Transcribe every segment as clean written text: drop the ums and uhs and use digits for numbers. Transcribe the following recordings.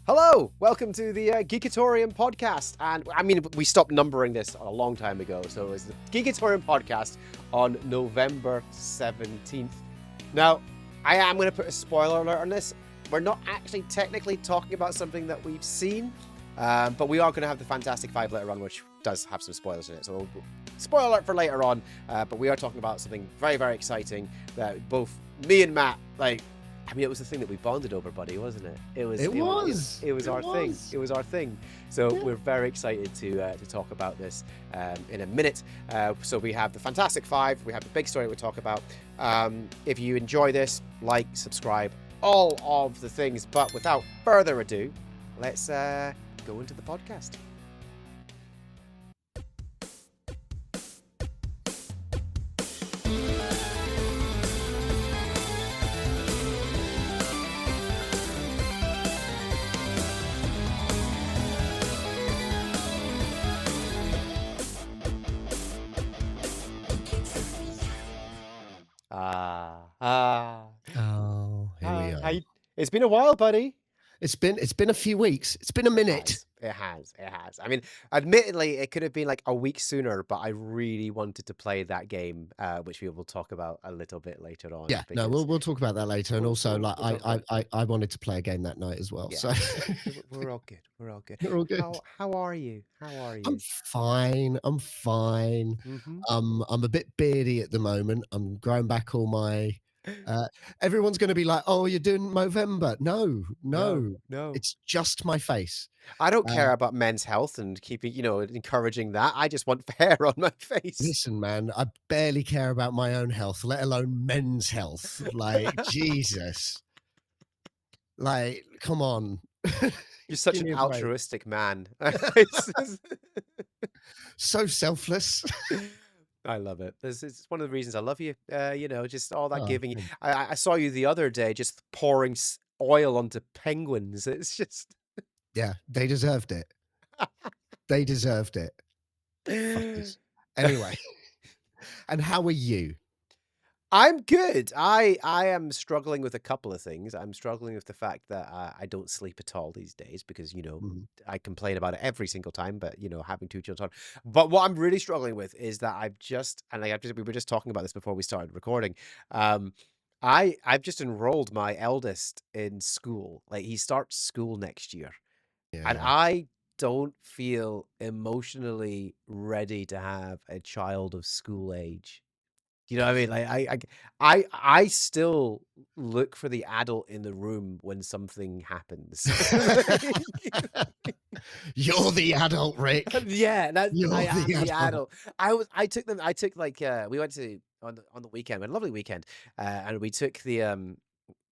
Hello, welcome to the Geekatorium podcast. And I mean, we stopped numbering this a long time ago, so it's the Geekatorium podcast on November 17th. Now, I am going to put a spoiler alert on this. We're not actually technically talking about something that we've seen, but we are going to have the Fantastic Five later on, which does have some spoilers in it. So, spoiler alert for later on, but we are talking about something very, very exciting that both me and Matt, it was the thing that we bonded over, buddy, wasn't it? It was our thing. It was our thing. So we're very excited to talk about this in a minute. So we have the Fantastic Five. We have the big story we talk about. If you enjoy this, like, subscribe, all of the things. But without further ado, let's go into the podcast. Oh, here we are. It's been a while, buddy. It's been a few weeks. It's been a minute. It has. I mean, admittedly, it could have been like a week sooner, but I really wanted to play that game, which we will talk about a little bit later on. Yeah, no, we'll talk about that later. And also, I wanted to play a game that night as well. Yeah. So we're all good. We're all good. We're all good. How are you? I'm fine. Mm-hmm. I'm a bit beardy at the moment. I'm growing back all my. Everyone's going to be like, "Oh, you're doing Movember." No. It's just my face. I don't care about men's health and keeping, encouraging that. I just want hair on my face. Listen, man, I barely care about my own health, let alone men's health. Like, Jesus. Like, come on. You're such an altruistic man. So selfless. I love it. It's one of the reasons I love you. Just all that giving. I saw you the other day just pouring oil onto penguins. It's just... Yeah, they deserved it. They deserved it. Fuckers. Anyway, and how are you? I'm good. I am struggling with a couple of things. I'm struggling with the fact that I don't sleep at all these days because, I complain about it every single time, but, having two children. But what I'm really struggling with is that we were just talking about this before we started recording. I've just enrolled my eldest in school. Like, he starts school next year. Yeah. And I don't feel emotionally ready to have a child of school age. You know what I mean? Like I still look for the adult in the room when something happens. You're the adult, Rick. Yeah, I am the adult. We went to on the weekend. We had a lovely weekend, and we took the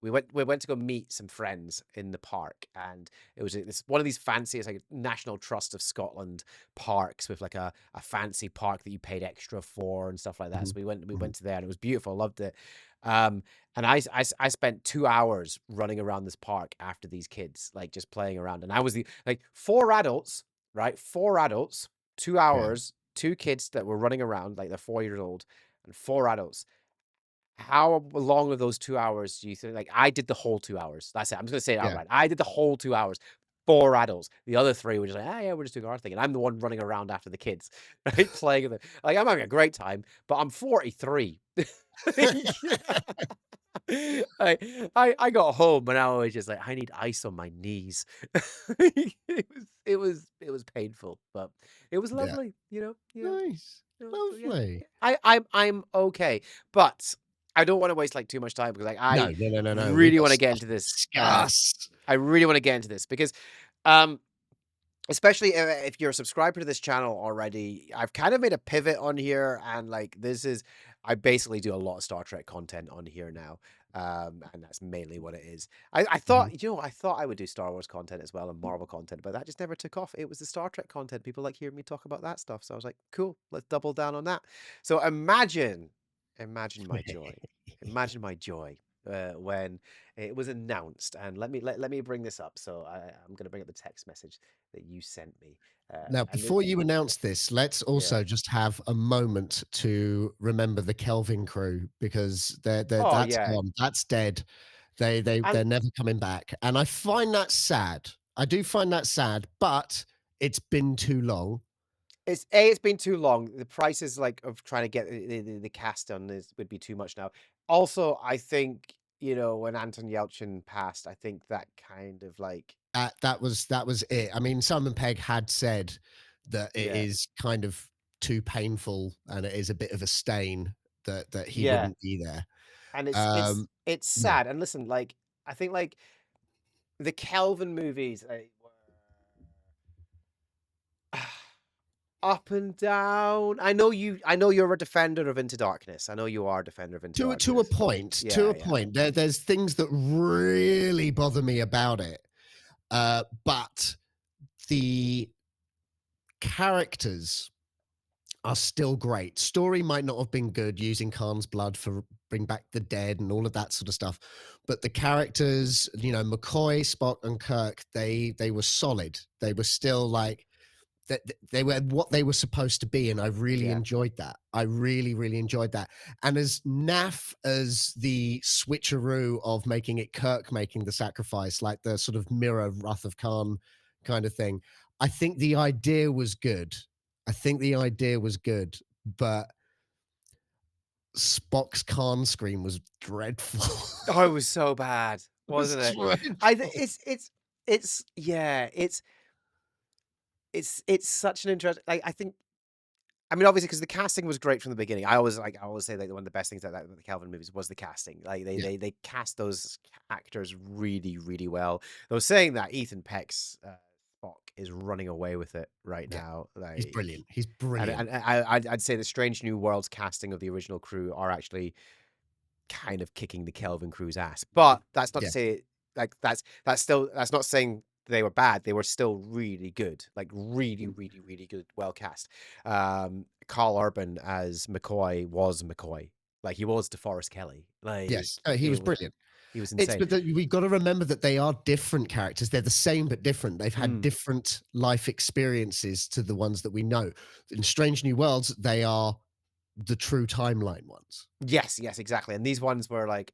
we went to go meet some friends in the park, and it was one of these fancy, it's like a National Trust of Scotland parks with like a fancy park that you paid extra for and stuff like that. So we went to there, and it was beautiful. Loved it. And I spent 2 hours running around this park after these kids, like just playing around. And I was four adults, right? 4 adults, 2 hours, 2 kids that were running around, like they're 4 years old, and 4 adults. How long of those 2 hours do you think? Like, I did the whole 2 hours. That's it. I'm just gonna say it outright. I did the whole 2 hours. 4 adults. The other 3 were just like, we're just doing our thing, and I'm the one running around after the kids, right? Playing with it. Like, I'm having a great time, but I'm 43. I got home and I was just like, I need ice on my knees. It was painful, but it was lovely. Nice, lovely. I'm okay, but I don't want to waste too much time because I no. really want to get into this. I really want to get into this because, especially if you're a subscriber to this channel already, I've kind of made a pivot on here, and I basically do a lot of Star Trek content on here now, and that's mainly what it is. I thought, I thought I would do Star Wars content as well and Marvel content, but that just never took off. It was the Star Trek content. People like hearing me talk about that stuff, so I was like, cool, let's double down on that. So imagine my joy. Imagine my joy when it was announced. And let me bring this up. So I'm going to bring up the text message that you sent me. Now, before you announce this, let's also just have a moment to remember the Kelvin crew, because that's gone. That's dead. They're never coming back, and I find that sad. I do find that sad, but it's been too long. It's been too long. The prices like of trying to get the cast done would be too much now. Also, I think, when Anton Yelchin passed, I think that kind of like That was it. I mean, Simon Pegg had said that it yeah. is kind of too painful and it is a bit of a stain that he Yeah. wouldn't be there. And it's Um, it's yeah. sad. And listen, like I think like the Kelvin movies were up and down. I know you're a defender of Into Darkness. I know you are a defender of Into To a Darkness. point, to Yeah, a yeah. point. There's things that really bother me about it. But the characters are still great. Story might not have been good using Khan's blood for Bring Back the Dead and all of that sort of stuff, but the characters, McCoy, Spock, and Kirk, they were solid. They were still like that. They were what they were supposed to be, and I really Yeah. enjoyed that. I really, really enjoyed that. And as naff as the switcheroo of making it Kirk making the sacrifice, like the sort of mirror Wrath of Khan kind of thing, I think the idea was good. But Spock's Khan scream was dreadful. Oh, it was so bad, It was wasn't it? I think dreadful. it's yeah, it's such an interesting. Like I think, I mean, obviously, because the casting was great from the beginning. I always say that one of the best things about the Kelvin movies was the casting. Like they Yeah, they they cast those actors really really well. Though saying that, Ethan Peck's Spock is running away with it right yeah. now. He's Like, brilliant. He's and brilliant. and I'd say the Strange New Worlds casting of the original crew are actually kind of kicking the Kelvin crew's ass. But that's not to Yeah. say like that's not saying they were bad. They were still really good, like really, really, really good, well cast. Carl Urban as McCoy was McCoy, like he was DeForest Kelly. Like Yes. He was it was, brilliant. he was It's insane. but we've got to remember that they are different characters. They're the same but different. They've had Mm. different life experiences to the ones that we know. In Strange New Worlds, they are the true timeline ones. Yes, yes, exactly. And these ones were like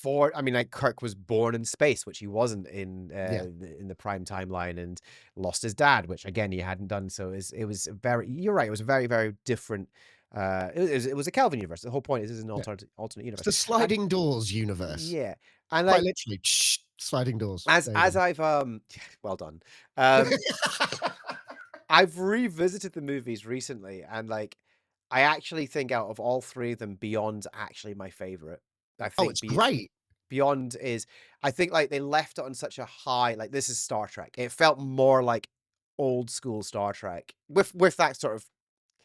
I mean, like Kirk was born in space, which he wasn't Yeah. in the prime timeline, and lost his dad, which again he hadn't done. So it was very. You're right. It was a very very different. It was a Kelvin universe. The whole point is this is an Yeah. alternate It's universe. the And sliding doors universe. yeah, and Quite like literally, sliding doors. as There you as go. I've well done. Um, I've revisited the movies recently, and like I actually think out of all three of them, Beyond's actually my favorite. I Oh, think it's great. Beyond is, I think like they left it on such a high, like this is Star Trek. It felt more like old school Star Trek with that sort of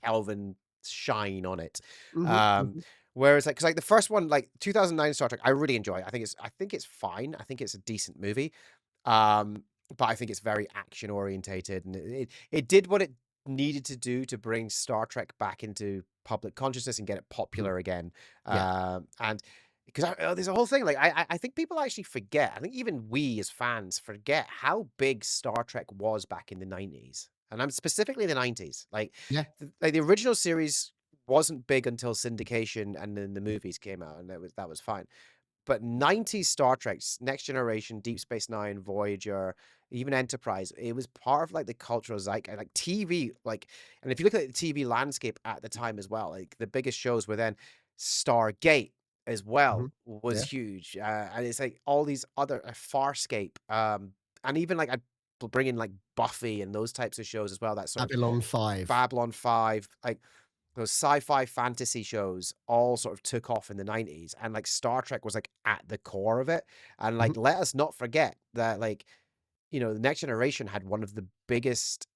Kelvin shine on it. Mhm, Um, mhm. whereas like, because like the first one, like 2009 Star Trek, I really enjoy. I think it's fine. I think it's a decent movie. Um, but I think it's very action orientated, and it did what it needed to do to bring Star Trek back into public consciousness and get it Mhm. popular again. Yeah. And because there's a whole thing like I think people actually forget. I think even we as fans forget how big Star Trek was back in the 90s, and I'm specifically the 90s. Like Yeah. like the original series wasn't big until syndication, and then the movies came out, and that was fine. But 90s Star Trek's Next Generation, Deep Space Nine, Voyager, even Enterprise, it was part of like the cultural zeitgeist, like TV, like, and if you look at the TV landscape at the time as well, like the biggest shows were then Stargate as well Mhm. was Yeah. huge. And it's like all these other Farscape, and even like I bring in like Buffy and those types of shows as well. That sort of Babylon 5. Babylon 5, like those sci-fi fantasy shows all sort of took off in the 90s, and like Star Trek was like at the core of it. And like Mhm. let us not forget that like, the Next Generation had one of the biggest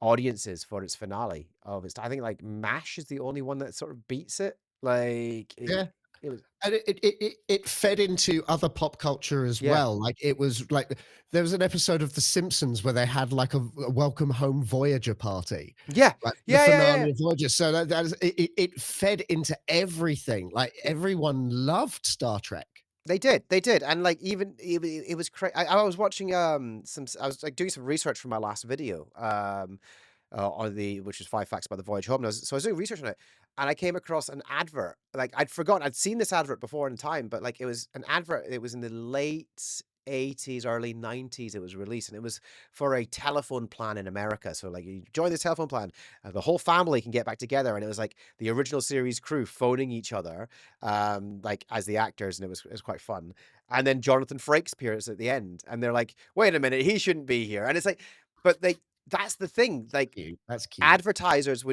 audiences for its finale of its, I think like MASH is the only one that sort of beats it. Like Yeah. it was And it fed into other pop culture as yeah. well. Like it was like there was an episode of The Simpsons where they had like a welcome home Voyager party, Yeah. like the Yeah, yeah, yeah. finale of Voyager. So it fed into everything. Like everyone loved Star Trek. They did, and like even it was crazy. I was watching I was like doing some research for my last video on the which was 5 facts about the voyage home. And I was doing research on it, and I came across an advert. Like I'd forgotten I'd seen this advert before in time, but like it was an advert. It was in the late 80s, early 90s it was released, and it was for a telephone plan in America. So like you join this telephone plan, the whole family can get back together, and it was like the original series crew phoning each other, like as the actors, and it was quite fun. And then Jonathan Frakes appears at the end, and they're like, "Wait a minute, he shouldn't be here." And it's like, but that's the thing. Like Cute. That's cute. advertisers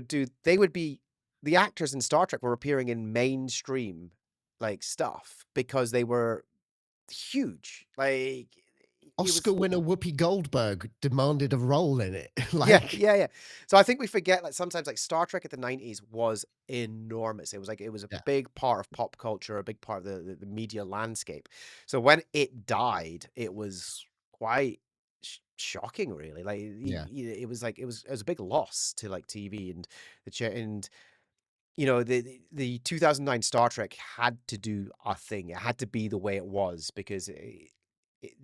they would be the actors in Star Trek were appearing in mainstream like stuff because they were huge. Like it Oscar was winner Whoopi Goldberg demanded a role in it. yeah, Like, yeah, yeah. So I think we forget like sometimes like Star Trek at the 90s was enormous. It was a yeah. big part of pop culture, a big part of the media landscape. So when it died, it was quite shocking, really. Like Yeah. it was like it was a big loss to like TV and and the 2009 Star Trek had to do a thing. It had to be the way it was because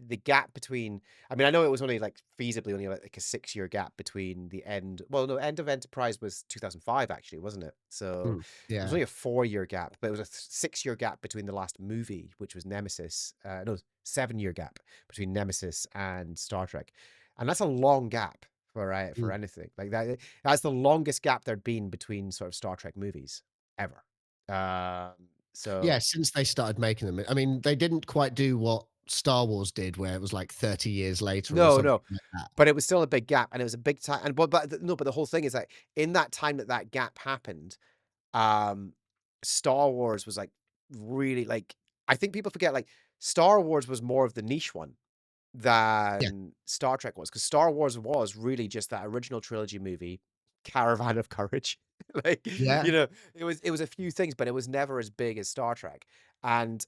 the gap between, I mean, I know it was only like feasibly only like a 6 year gap between the end. Well, no, end of Enterprise was 2005 actually, wasn't it? So Mm, it was yeah. only a 4 year gap, but it was a 6 year gap between the last movie, which was Nemesis. No, 7 year gap between Nemesis and Star Trek, and that's a long gap for Mm. anything like that. That's the longest gap there'd been between sort of Star Trek movies ever. So Yeah, since they started making them. I mean, they didn't quite do what Star Wars did, where it was like 30 years later or no, something no, like that. but it was still a big gap, and it was a big time. And no, but the whole thing is that in that time that gap happened, um, Star Wars was like really like I think people forget like Star Wars was more of the niche one Yeah. than Star Trek was because Star Wars was really just that original trilogy movie, Caravan of Courage. Like Yeah. it was a few things, but it was never as big as Star Trek. And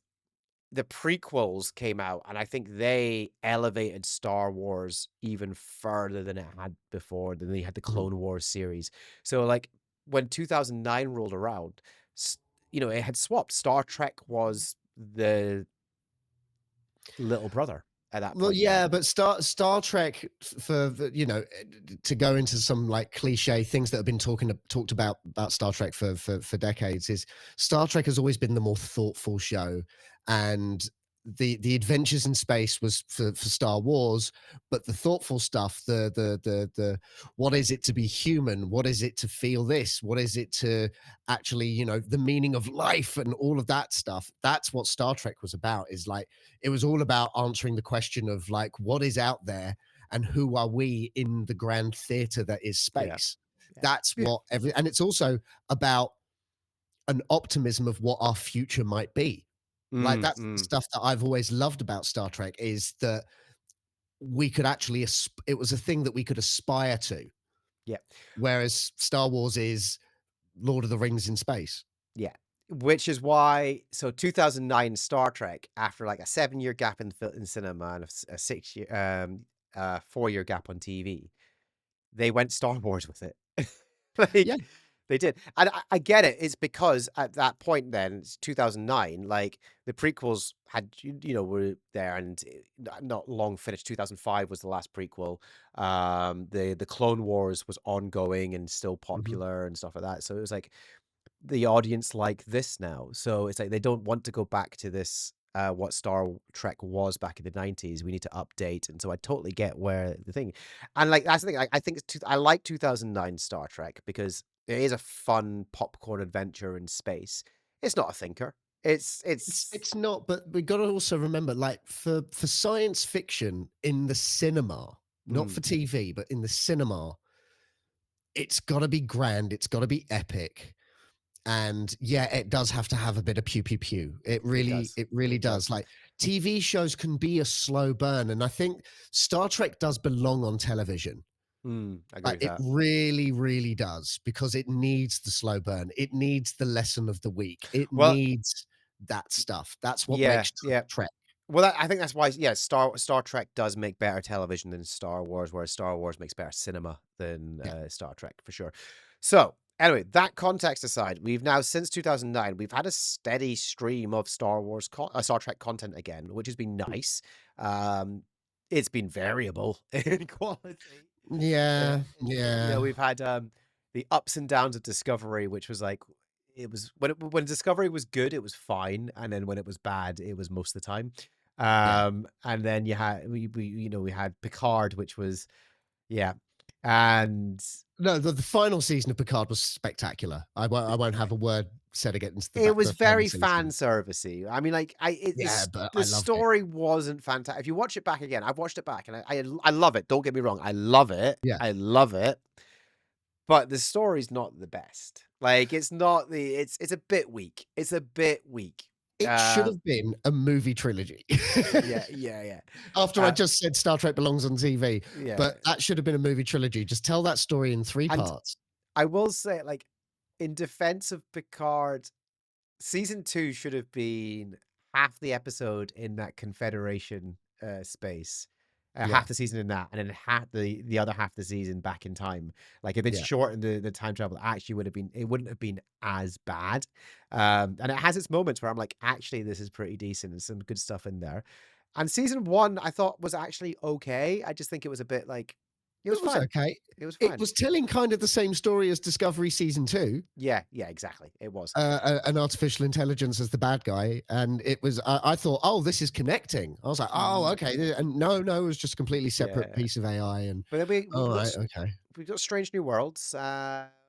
the prequels came out, and I think they elevated Star Wars even further than it had before. Than they had the Mhm. Clone Wars series. So, like when 2009 rolled around, s- it had swapped. Star Trek was the little brother at that Well, point then. yeah, but Star Trek for to go into some like cliche things that have been talked about Star Trek for decades is Star Trek has always been the more thoughtful show, and the adventures in space was for Star Wars, but the thoughtful stuff, the what is it to be human, what is it to feel this, what is it to actually the meaning of life and all of that stuff. That's what Star Trek was about. Is like it was all about answering the question of like what is out there and who are we in the grand theater that is Yeah, space. yeah, That's yeah. what and it's also about an optimism of what our future might be. Like Mm, that's the mm, stuff that I've always loved about Star Trek is that we could actually it was a thing that we could aspire to, yeah, whereas Star Wars is Lord of the Rings in space. yeah. Which is why, so 2009 Star Trek, after like a 7 year gap in cinema and a 6 year, 4 year gap on TV, they went Star Wars with it. Yeah. Like they did. And I get it. It's because at that point then, it's 2009, like the prequels had, were there and not long finished. 2005 was the last prequel. The Clone Wars was ongoing and still Mhm. popular and stuff like that. So it was like the audience like this now. So it's like they don't want to go back to this what Star Trek was back in the 90s. We need to update. And so I totally get where the thing. And like that's the thing. I think I like 2009 Star Trek because it is a fun popcorn adventure in space. It's not a thinker. It's It's not, but we got to also remember, like for science fiction in the cinema, not mm, for TV, but in the cinema, it's got to be grand, it's got to be epic, and yeah, it does have to have a bit of pew pew pew. it does. It really It does. does. Like TV shows can be a slow burn, and I think Star Trek does belong on television. I agree Like with it that. really, really does because it needs the slow burn. It needs the lesson of the week. It Well, needs that stuff. That's what yeah, makes yeah. Trek. Well, I think that's why, yeah, Star Trek does make better television than Star Wars, whereas Star Wars makes better cinema than Yeah. Star Trek for sure. So, anyway, that context aside, we've now since 2009 we've had a steady stream of Star Trek content again, which has been nice. Um, it's been variable in quality. Yeah, yeah. We've had the ups and downs of Discovery, which was like it was when Discovery was good, it was fine, and then when it was bad, it was most of the time. Yeah. And then you had we had Picard, which was and No, the final season of Picard was spectacular. I won't have a word said against it was the final very fan season. servicey. I mean, like Yeah, but the I loved it. story wasn't fantastic. If you watch it back again, I've watched it back, and I love it. Don't get me wrong, I love it. Yeah. I love it. But the story's not the best. Like it's not the it's a bit weak. It's a bit weak. It should have been a movie trilogy. Yeah. After I just said Star Trek belongs on TV, Yeah. but that should have been a movie trilogy. Just tell that story in 3 And parts. I will say, like, in defense of Picard, season 2 should have been half the episode in that Confederation space, Yeah. half the season in that, and then half the other half of the season back in time. Like if it's Yeah. shortened the time travel, actually wouldn't have been as bad. And it has its moments where I'm like, actually, this is pretty decent. There's some good stuff in there. And season 1, I thought was actually okay. I just think it was a bit like it was fine. okay. It was fine. It was telling kind of the same story as Discovery season 2. Yeah, exactly. It was. An artificial intelligence as the bad guy, and it was. I thought, oh, this is connecting. I was like, oh, okay. And no, it was just a completely separate piece of AI. And but then okay. We've got Strange New Worlds,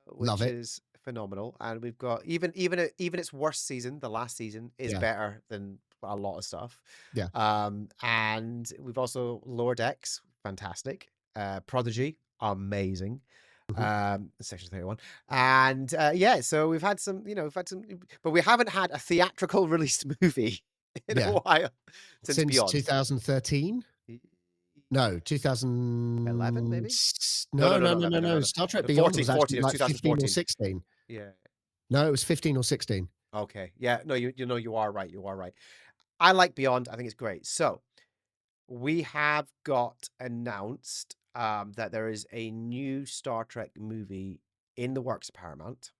which it. is phenomenal, and we've got even its worst season, the last season, is better than a lot of stuff. Yeah. And we've also Lower Decks, fantastic. Prodigy, amazing. Section 31. And so we've had some, but we haven't had a theatrical released movie in a while since Beyond. 2013. No, 11 maybe. No. Star Trek Beyond 14, was actually 14, like 15 or 2014. 16. Yeah. No, it was 15 or 16. Okay. Yeah. No, you are right. You are right. I like Beyond. I think it's great. So we have got announced that there is a new Star Trek movie in the works at Paramount.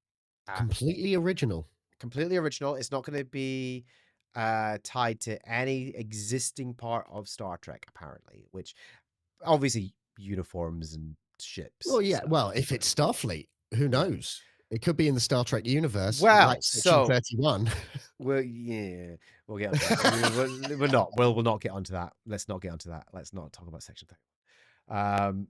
Completely original. Completely original. It's not going to be tied to any existing part of Star Trek, apparently, which obviously uniforms and ships. Well, yeah. Well, if it's Starfleet, who knows? It could be in the Star Trek universe. Well, like Section 31. We'll get onto that. We'll not get onto that. Let's not get onto that. Let's not talk about Section 31.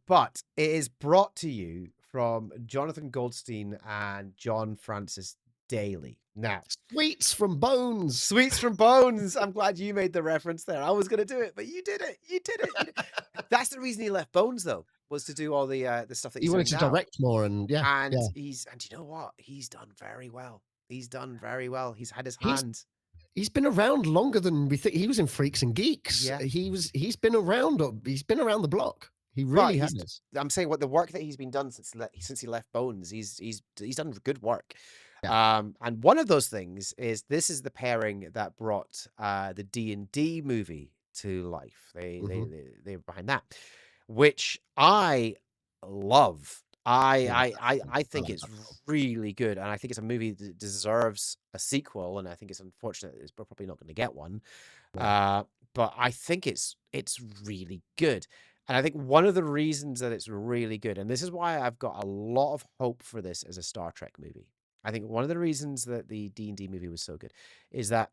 But it is brought to you from Jonathan Goldstein and John Francis Daly. Now, Sweets from Bones. Sweets from Bones. I'm glad you made the reference there. I was going to do it, but you did it. You did it. That's the reason he left Bones, though, was to do all the stuff that he's he wanted to doing now. direct more, and and you know what? He's done very well. He's done very well. He's had his hand. He's been around longer than we think. He was in Freaks and Geeks. Yeah. He's been around the block. He really has. I'm saying what the work that he's been done since he left Bones, he's done good work. Yeah. And one of those things is this is the pairing that brought the D&D movie to life. They were behind that, which I love. I think it's really good, and I think it's a movie that deserves a sequel. And I think it's unfortunate that we're probably not going to get one. Yeah. But I think it's really good. And I think one of the reasons that it's really good, and this is why I've got a lot of hope for this as a Star Trek movie. I think one of the reasons that the D&D movie was so good is that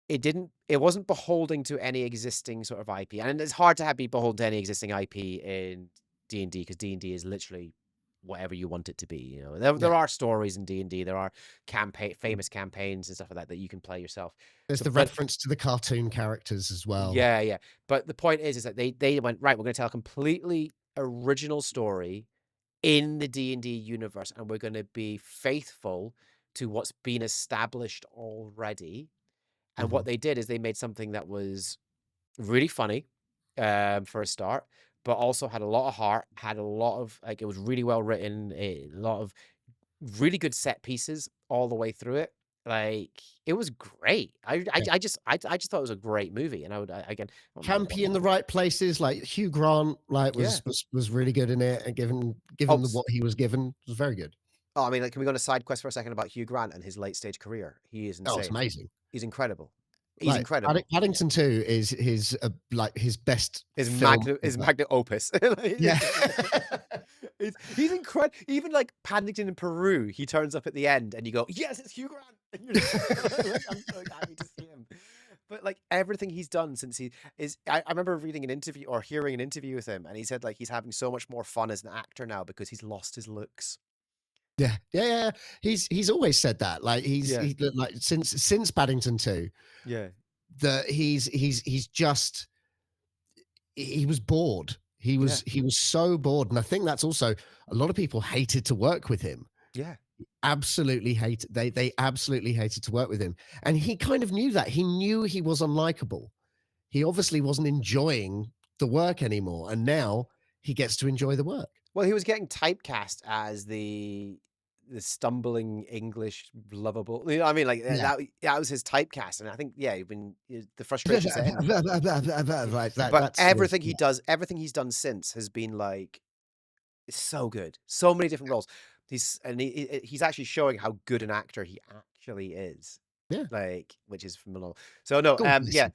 it wasn't beholden to any existing sort of IP. And it's hard to be beholden to any existing IP in D&D because D&D is literally whatever you want it to be. There are stories in D&D. There are famous campaigns and stuff like that you can play yourself. There's the reference to the cartoon characters as well. Yeah. But the point is that they went, right, we're going to tell a completely original story in the D&D universe, and we're going to be faithful to what's been established already. And what they did is they made something that was really funny for a start, but also had a lot of heart, had a lot of, it was really well written, a lot of really good set pieces all the way through it. It was great. I just thought it was a great movie, and I would again campy in the right places. Like Hugh Grant, was really good in it, and given what he was given, it was very good. Oh, I mean, can we go on a side quest for a second about Hugh Grant and his late stage career? He is insane. Oh, it's amazing. He's incredible. He's incredible. Paddington 2 is his best. His magnum opus. Yeah. He's incredible. Even like Paddington in Peru, he turns up at the end, and you go, "Yes, it's Hugh Grant." I'm so happy to see him. But like everything he's done since he is, I remember reading an interview or hearing an interview with him, and he said like he's having so much more fun as an actor now because he's lost his looks. Yeah, yeah, yeah. He's always said that. Like Yeah, like since Paddington 2, yeah, that he's just he was bored. yeah, He was so bored, and I think that's also a lot of people hated to work with him. yeah. Absolutely hate they absolutely hated to work with him, and he kind of knew that. He knew he was unlikable. He obviously wasn't enjoying the work anymore, and now he gets to enjoy the work. Well, he was getting typecast as the stumbling English lovable. You know what I mean? Like Yeah. that was his typecast, and I think when the frustration set in. Like But that's the everything he's done since has been like it's so good. So many different roles. He's actually showing how good an actor he actually is. yeah. Like, which is phenomenal. So no, God bless yeah. him.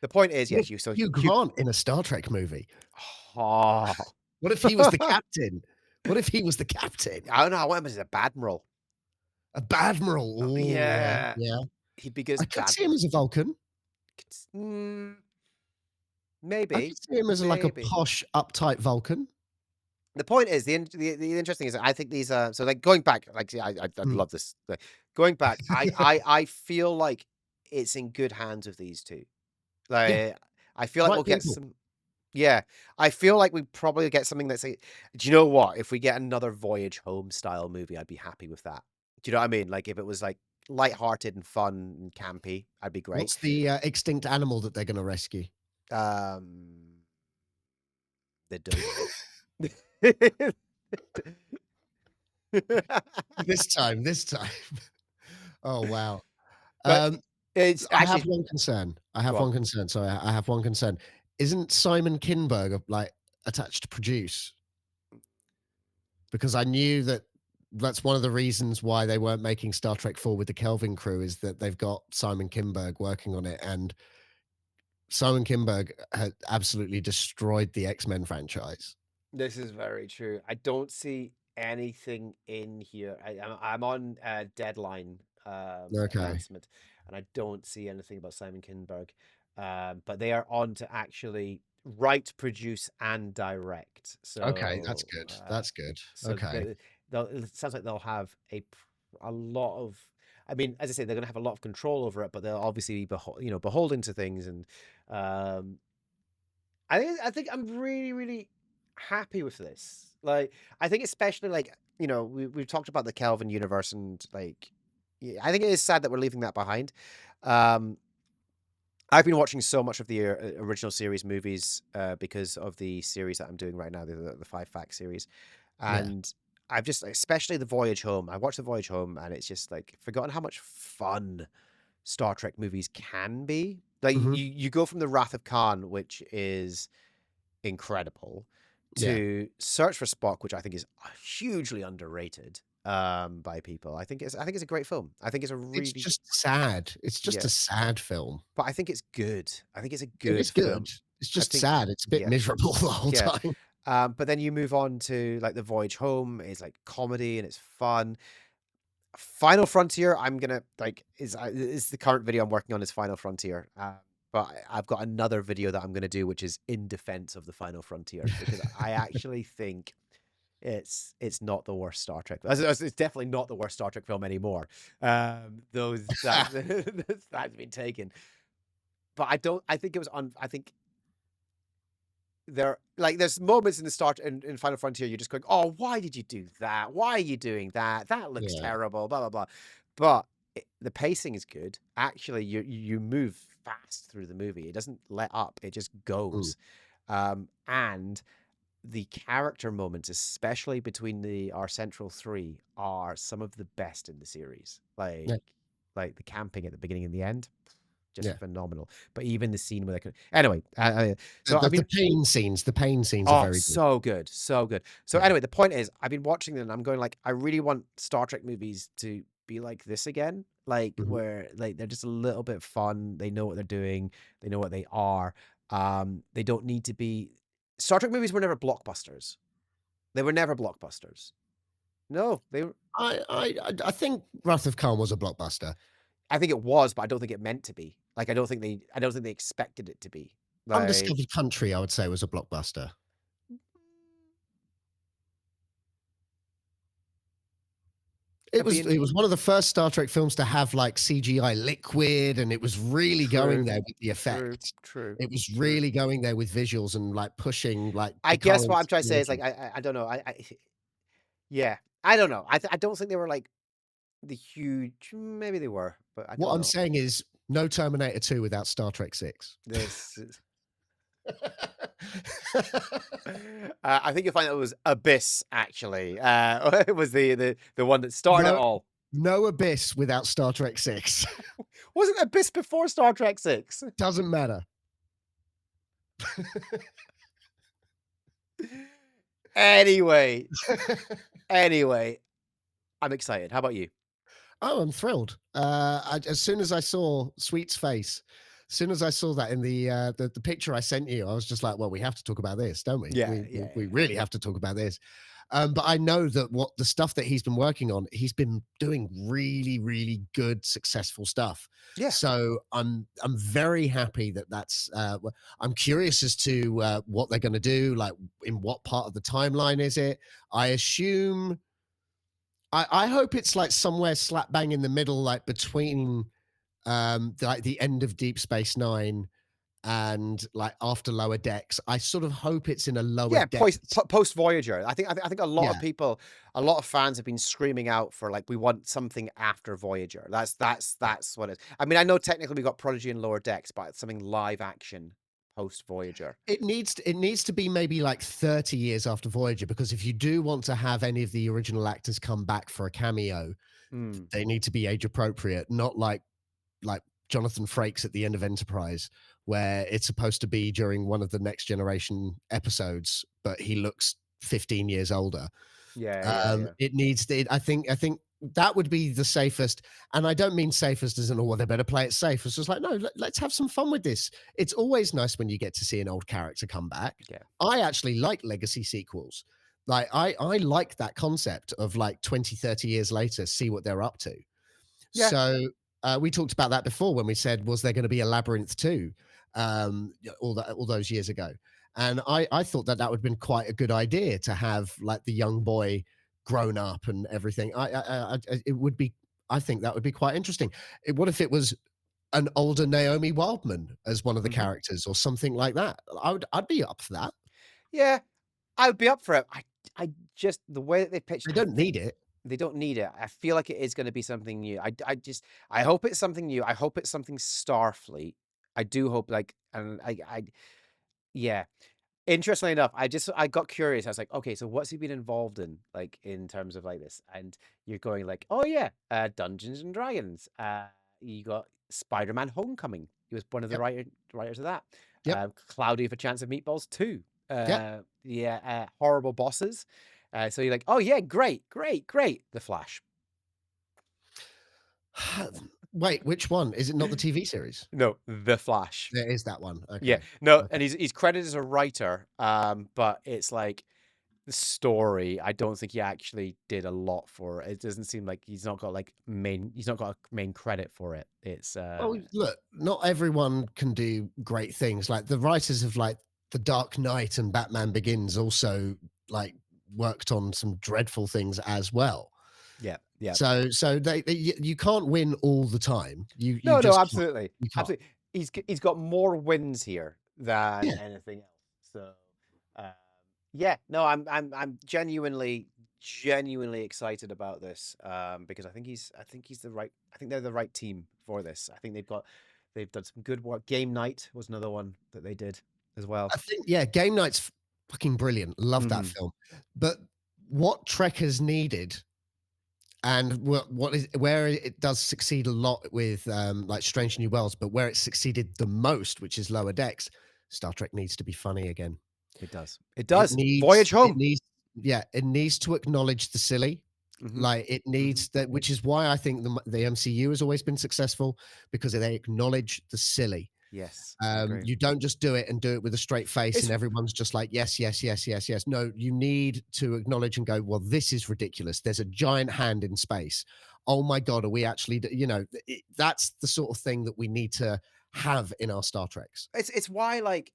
The point is, What if yes, you so Hugh you Grant in a Star Trek movie? oh. What if he was the captain? What if he was the captain? I don't know. I want him as a Admiral. A Badmiral. Oh, yeah, Yeah, yeah. he'd be good as I could see him Admiral. as a Vulcan. I Maybe, could see him as like a maybe. posh, uptight Vulcan. The point is, the interesting is, I think these so like going back, like see, I Mm, love this. Like, going back, I feel like it's in good hands with these two. yeah, Like, I feel like right we'll get people. some. Yeah, I feel like we probably get something that's like, do you know what? If we get another Voyage Home style movie, I'd be happy with that. Do you know what I mean? Like if it was like lighthearted and fun and campy, I'd be great. What's the extinct animal that they're going to rescue? Um, the dodo. This time. Oh wow. But Um, it's I have actually one concern. I have go one on. concern. Sorry, I have one concern. Isn't Simon Kinberg like attached to produce? Because I knew that that's one of the reasons why they weren't making Star Trek 4 with the Kelvin crew is that they've got Simon Kinberg working on it, and Simon Kinberg had absolutely destroyed the X-Men franchise. This is very true. I don't see anything in here. I'm on a deadline Okay. announcement, and I don't see anything about Simon Kinberg. But they are on to actually write, produce, and direct. Okay, that's So, good. That's good. so Okay. it sounds like they'll have a lot of. I mean, as I say, they're going to have a lot of control over it, but they'll obviously be beholden to things. And um, I think I'm really, really happy with this. Like, I think especially like, we've talked about the Kelvin universe and like, yeah, I think it is sad that we're leaving that behind. Um, I've been watching so much of the original series movies because of the series that I'm doing right now, the Five Fact series, Yeah. and I've just especially the Voyage Home. I watched the Voyage Home, and it's just like forgotten how much fun Star Trek movies can be. Like Mhm. you go from the Wrath of Khan, which is incredible, Yeah. to Search for Spock, which I think is hugely underrated by people. I think it's a great film. I think it's a It's really just sad. It's just yeah, a sad film. but I think it's good. I think it's a It good is good. film. It's I just think sad. It's a bit yeah, miserable the whole yeah. time. But then you move on to like the Voyage Home is like comedy and it's fun. Final Frontier, I'm gonna like is the current video I'm working on is Final Frontier. But I've got another video that I'm gonna do, which is in defense of the Final Frontier because I actually think it's not the worst Star Trek. It's definitely not the worst Star Trek film anymore. Those that's been taken. But I don't. I think it was on. I think there's moments in the start in Final Frontier you're just going, oh, why did you do that? Why are you doing that? That looks Yeah. terrible. Blah blah blah. But the pacing is good. Actually, you move fast through the movie. It doesn't let up. It just Mm. goes. And the character moments, especially between our central three, are some of the best in the series. Yeah. Like the camping at the beginning and the end, just Yeah. phenomenal. But even the scene where they could, anyway. The So I the mean, the pain scenes are oh, very good. so good, so good. So Yeah. anyway, the point is, I've been watching them. And I'm going like, I really want Star Trek movies to be like this again, like Mhm. where like they're just a little bit fun. They know what they're doing. They know what they are. They don't need to be. Star Trek movies were never blockbusters. They were never blockbusters. No, they were. I think Wrath of Khan was a blockbuster. I think it was, but I don't think it meant to be. Like I don't think they expected it to be. Like Undiscovered Country, I would say, was a blockbuster. I'd be It was one of the first Star Trek films to have, like, CGI liquid, and it was really going true, there with the true, effects. true, It was true. really going there with visuals and, like, pushing, like, I the guess what current I'm trying to say is like technology. I don't know. Yeah, I don't know. I don't think they were like the huge. Maybe they were, but I What don't I'm know. saying is no Terminator 2 without Star Trek 6. This. I think you'll find that it was Abyss actually. It was the one that started it No all. no Abyss without Star Trek 6. Wasn't Abyss before Star Trek 6? Doesn't matter. Anyway, anyway, I'm excited. How about you? Oh, I'm thrilled. As soon as I saw Sweet's face, as soon as I saw that in the picture I sent you, I was just like, "Well, we have to talk about this, don't we? Yeah, We yeah, really have to talk about this." But I know that what the stuff that he's been working on, he's been doing really, really good, successful stuff. yeah. So I'm very happy that I'm curious as to what they're going to do. Like, in what part of the timeline is it? I assume I hope it's like somewhere slap bang in the middle, like between like the end of Deep Space Nine and like after Lower Decks. I sort of hope it's in a Lower Yeah, Decks. post Voyager. I think a lot of Yeah, people, a lot of fans have been screaming out for like we want something after Voyager. That's what it is. I mean, I know technically we got Prodigy and Lower Decks, but it's something live action post Voyager. it needs to be maybe like 30 years after Voyager, because if you do want to have any of the original actors come back for a cameo, Mm, they need to be age appropriate, not like Jonathan Frakes at the end of Enterprise, where it's supposed to be during one of the Next Generation episodes, but he looks 15 years older. yeah, yeah, yeah. It needs to, I think that would be the safest. And I don't mean safest as in, oh, well, they better play it safe. It's just like, no, let's have some fun with this. It's always nice when you get to see an old character come back. Yeah. I actually like legacy sequels. Like, I like that concept of like 20, 30 years later, see what they're up to. Yeah. So we talked about that before when we said, was there going to be a Labyrinth 2 all those years ago? And I thought that would have been quite a good idea to have like the young boy grown up and everything. It would be, I think that would be quite interesting. What if it was an older Naomi Wildman as one of the Mhm. characters or something like that? I'd be up for that. Yeah, I would be up for it. I just the way that they pitched, They don't need it. they don't need it. I feel like it is going to be something new. I hope it's something new. I hope it's something Starfleet. I do hope like, and yeah. Interestingly enough, I got curious. I was like, okay, so what's he been involved in, like in terms of like this? And you're going like, oh yeah, Dungeons and Dragons. You got Spider-Man: Homecoming. He was one of the Yep. writers of that. Yep. Cloudy for Chance of Meatballs 2. Yep. Yeah, Horrible Bosses. So you're like, oh yeah, great, great, great. The Flash. Wait, which one? Is it not the TV series? No, The Flash. There is that one. Yeah, Okay. no, Okay. and he's credited as a writer, but it's like the story, I don't think he actually did a lot for it. It doesn't seem like he's not got a main credit for it. It's Well, look, not everyone can do great things. Like the writers of like The Dark Knight and Batman Begins also like worked on some dreadful things as well. yeah, yeah. So you can't win all the time. You No, no, just can't. absolutely. You can't. Absolutely. He's got more wins here than Yeah. anything else. So um, yeah, no, I'm genuinely excited about this because I think they're the right team for this. I think they've done some good work. Game Night was another one that they did as well. I think, yeah, Game Night's fucking brilliant. Love that Mhm. film. But what Trek has needed, and where it does succeed a lot with like Strange New Worlds, but where it succeeded the most, which is Lower Decks, Star Trek needs to be funny again. It does. It does. Voyage It home. needs yeah, it needs to acknowledge the silly. Mhm. Like it needs that, which is why I think the MCU has always been successful, because they acknowledge the silly. Yes, I agree. You don't just do it and do it with a straight face It's and everyone's just like, yes, yes, yes, yes, yes. No, you need to acknowledge and go, well, this is ridiculous. There's a giant hand in space. Oh my God, are we actually, that's the sort of thing that we need to have in our Star Treks. It's why, like,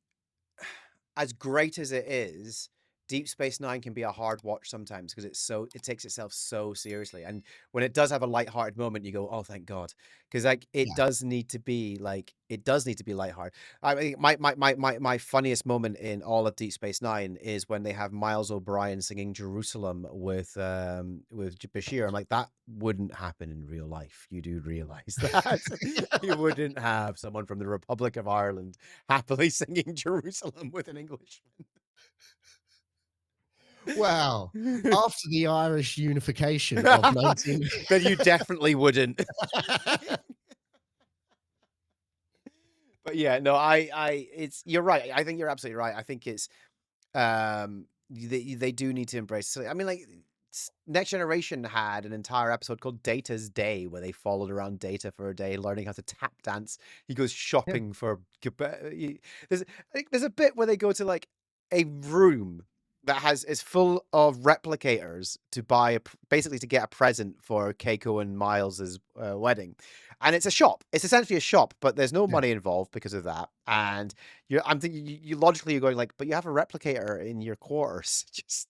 as great as it is, Deep Space Nine can be a hard watch sometimes because it takes itself so seriously. And when it does have a lighthearted moment, you go, "Oh, thank God," because like Yeah. it does need to be lighthearted. I mean, my funniest moment in all of Deep Space Nine is when they have Miles O'Brien singing Jerusalem with Bashir. I'm like, that wouldn't happen in real life. You do realize that you wouldn't have someone from the Republic of Ireland happily singing Jerusalem with an Englishman. Well, after the Irish unification of 19 Then you definitely wouldn't. But yeah, no, it's you're right. I think you're absolutely right. I think it's they do need to embrace. I mean, like Next Generation had an entire episode called Data's Day where they followed around Data for a day, learning how to tap dance. He goes Yeah. shopping for. There's I think there's a bit where they go to like a room that is full of replicators to buy basically to get a present for Keiko and Miles's wedding, and it's a shop. It's essentially a shop, but there's no Yeah. money involved because of that. And I'm thinking you logically you're going like, but you have a replicator in your quarters. Just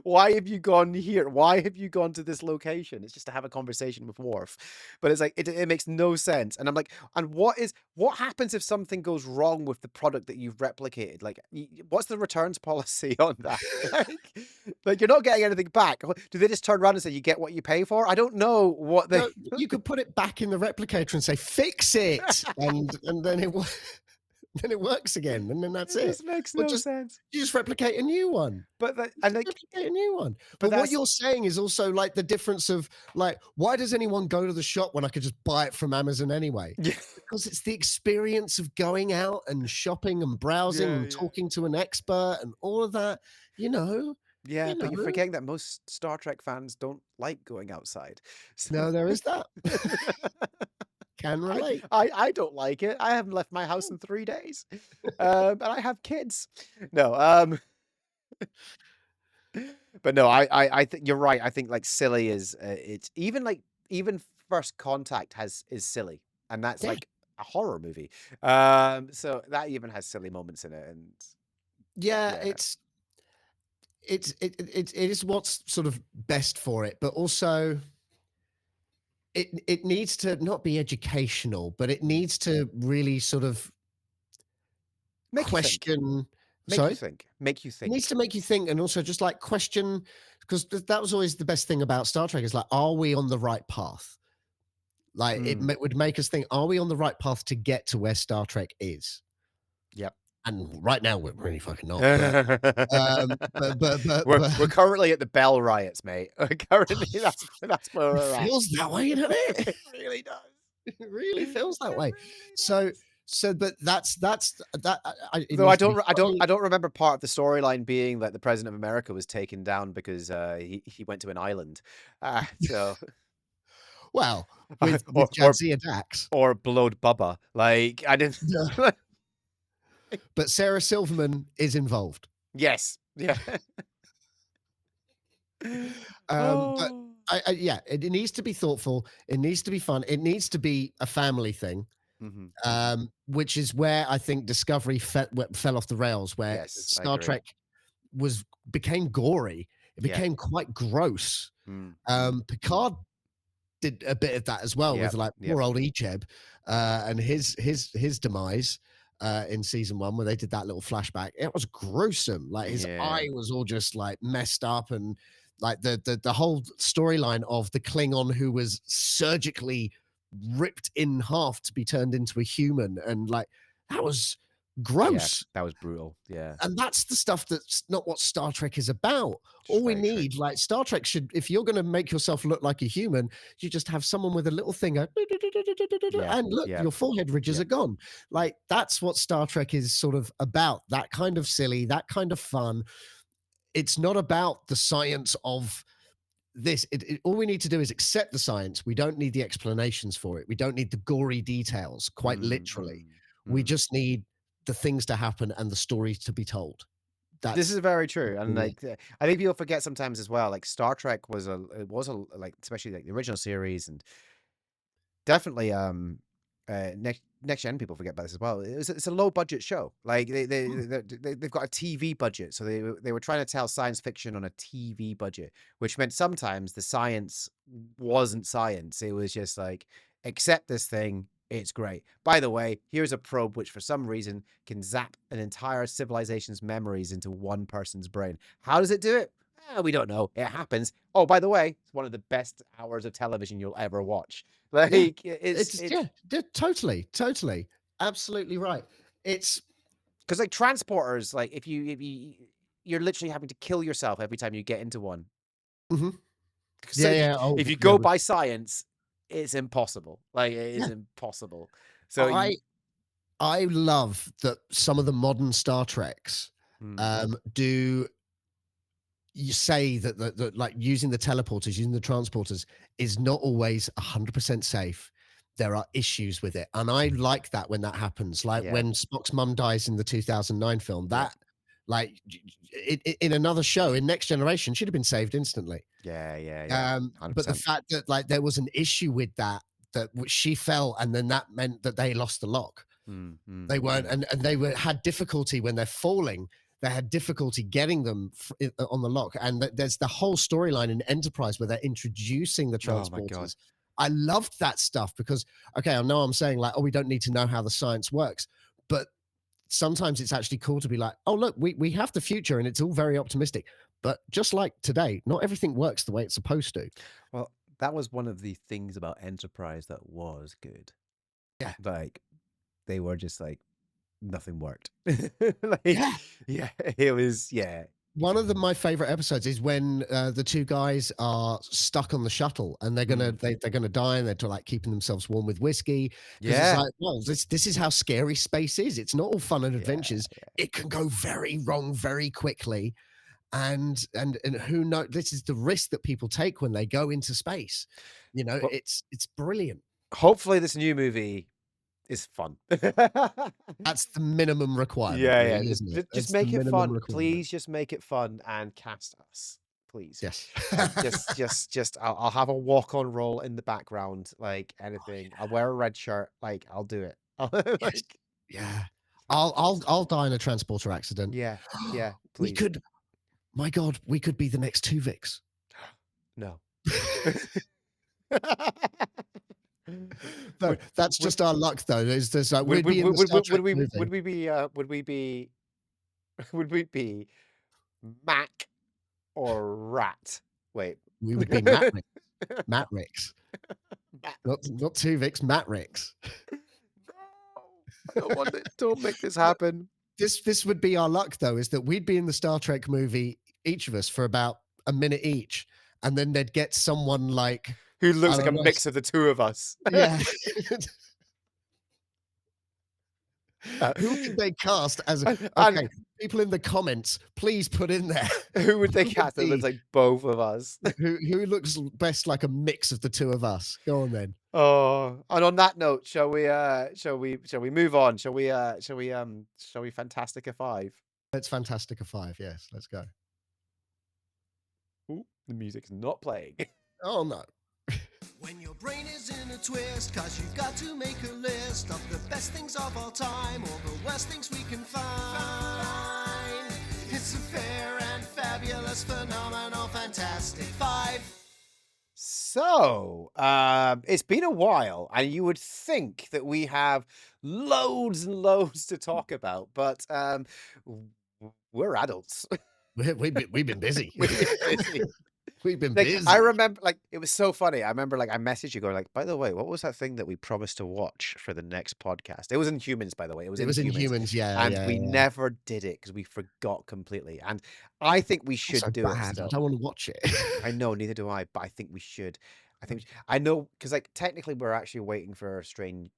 why have you gone here? Why have you gone to this location? It's just to have a conversation with Worf. But it's like it makes no sense. And I'm like, and what happens if something goes wrong with the product that you've replicated? Like, what's the returns policy on that? like you're not getting anything back. Do they just turn around and say you get what you pay for? I don't know what they. No, you could put it back in the replicator and say fix it, and then it works again, and then that's it. It makes no sense. You just replicate a new one. But Replicate a new one. But what you're saying is also like the difference of like, why does anyone go to the shop when I could just buy it from Amazon anyway? Yeah. Because it's the experience of going out and shopping and browsing and talking to an expert and all of that, you know. Yeah, but you're forgetting that most Star Trek fans don't like going outside. So... No, there is that. Can relate. I don't like it. I haven't left my house in 3 days. And I have kids. No, but no, I think you're right. I think like silly is it's even First Contact is silly, and that's like a horror movie. So that even has silly moments in it, and it is what's sort of best for it, but also it needs to not be educational, but it needs to really sort of question. Make you think. It needs to make you think, and also just like question, because that was always the best thing about Star Trek is like, are we on the right path? Like it would make us think, are we on the right path to get to where Star Trek is? Yep. And right now we're really fucking not. But we're currently at the Bell riots, mate. Currently, that's where we're at. It feels that way, doesn't it? It really does. It really feels that way. So, but that's that. Though I don't remember part of the storyline being that the President of America was taken down because he went to an island. So. Well, with Jadzia Dax or blowed Bubba, like I didn't. But Sarah Silverman is involved. Yes. Yeah. But it needs to be thoughtful. It needs to be fun. It needs to be a family thing, which is where I think Discovery fell off the rails. Where Star Trek became gory. It became quite gross. Picard did a bit of that as well with like poor old Icheb and his demise. In season 1 where they did that little flashback, it was gruesome. Like his eye was all just like messed up, and like the whole storyline of the Klingon who was surgically ripped in half to be turned into a human, and like that was gross. That was brutal. Yeah. And that's the stuff that's not what Star Trek is about. All we need, like Star Trek should, if you're going to make yourself look like a human, you just have someone with a little finger and look, your forehead ridges are gone. Like that's what Star Trek is sort of about. That kind of silly, that kind of fun. It's not about the science of this. All we need to do is accept the science. We don't need the explanations for it. We don't need the gory details, quite literally. We just need the things to happen and the stories to be told. This is very true, and like I think people forget sometimes as well. Like Star Trek was like especially like the original series, and definitely next gen people forget about this as well. It's a low budget show. Like they've got a TV budget, so they were trying to tell science fiction on a TV budget, which meant sometimes the science wasn't science. It was just like, accept this thing. It's great. By the way, here's a probe which for some reason can zap an entire civilization's memories into one person's brain. How does it do it? We don't know. It happens. Oh, by the way, it's one of the best hours of television you'll ever watch. Like it's yeah, totally, absolutely right. It's because like transporters, like if you're literally having to kill yourself every time you get into one. Mhm. So Yeah. if you go by science, it's impossible. Like it is impossible. So I love that some of the modern Star Treks do you say that like using the teleporters, using the transporters is not always 100% safe. There are issues with it. And I like that when that happens. Like when Spock's mum dies in the 2009 film, that like in another show, in Next Generation, she'd have been saved instantly. Yeah. But the fact that like there was an issue with that she fell, and then that meant that they lost the lock. They weren't, and they had difficulty when they're falling. They had difficulty getting them on the lock, and there's the whole storyline in Enterprise where they're introducing the transporters. Oh my God. I loved that stuff because, okay, I know I'm saying like, oh, we don't need to know how the science works, but sometimes it's actually cool to be like, oh, look, we have the future and it's all very optimistic. But just like today, not everything works the way it's supposed to. Well, that was one of the things about Enterprise that was good. Yeah. Like they were just like, nothing worked. It was One of my favorite episodes is when the two guys are stuck on the shuttle and they're gonna they're gonna die, and they're like keeping themselves warm with whiskey. It's like, well, this is how scary space is. It's not all fun and adventures. It can go very wrong very quickly, and who knows? This is the risk that people take when they go into space. You know, it's brilliant. Hopefully, this new movie is fun. That's the minimum requirement. Really, isn't it? Just make it fun. Please just make it fun and cast us. Please. Yes. just I'll have a walk-on role in the background, like anything. I'll wear a red shirt, like I'll do it. I'll die in a transporter accident. Yeah. Please. My God, we could be the next Tuvix. No. No, that's just our luck, though. There's like would we be Mac or Rat? Wait, we would be Matt Ricks. Not Tuvix, Matt Ricks. No, I don't want it. Don't make this happen. This would be our luck, though, is that we'd be in the Star Trek movie, each of us, for about a minute each, and then they'd get someone like who looks like a mix of the two of us. Yeah. Who would they cast as? Okay, people in the comments, please put in there. Who would they cast that looks like both of us? Who looks best like a mix of the two of us? Go on then. Oh, and on that note, shall we move on? Shall we Fantastica 5? Let's Fantastica 5. Yes, let's go. Ooh, the music's not playing. Oh no. When your brain is in a twist, cause you've got to make a list of the best things of all time, or the worst things we can find. It's a fair and fabulous, phenomenal, fantastic 5. So, it's been a while, and you would think that we have loads and loads to talk about, but we're adults. We've been busy. We've been like, busy. I remember, like, it was so funny. I remember, like, I messaged you going, like, by the way, what was that thing that we promised to watch for the next podcast? It was Inhumans, by the way. It was Inhumans, yeah. And we never did it because we forgot completely. And I think we should do it. I don't want to watch it. I know, neither do I, but I think we should. I know, because like technically we're actually waiting for Stranger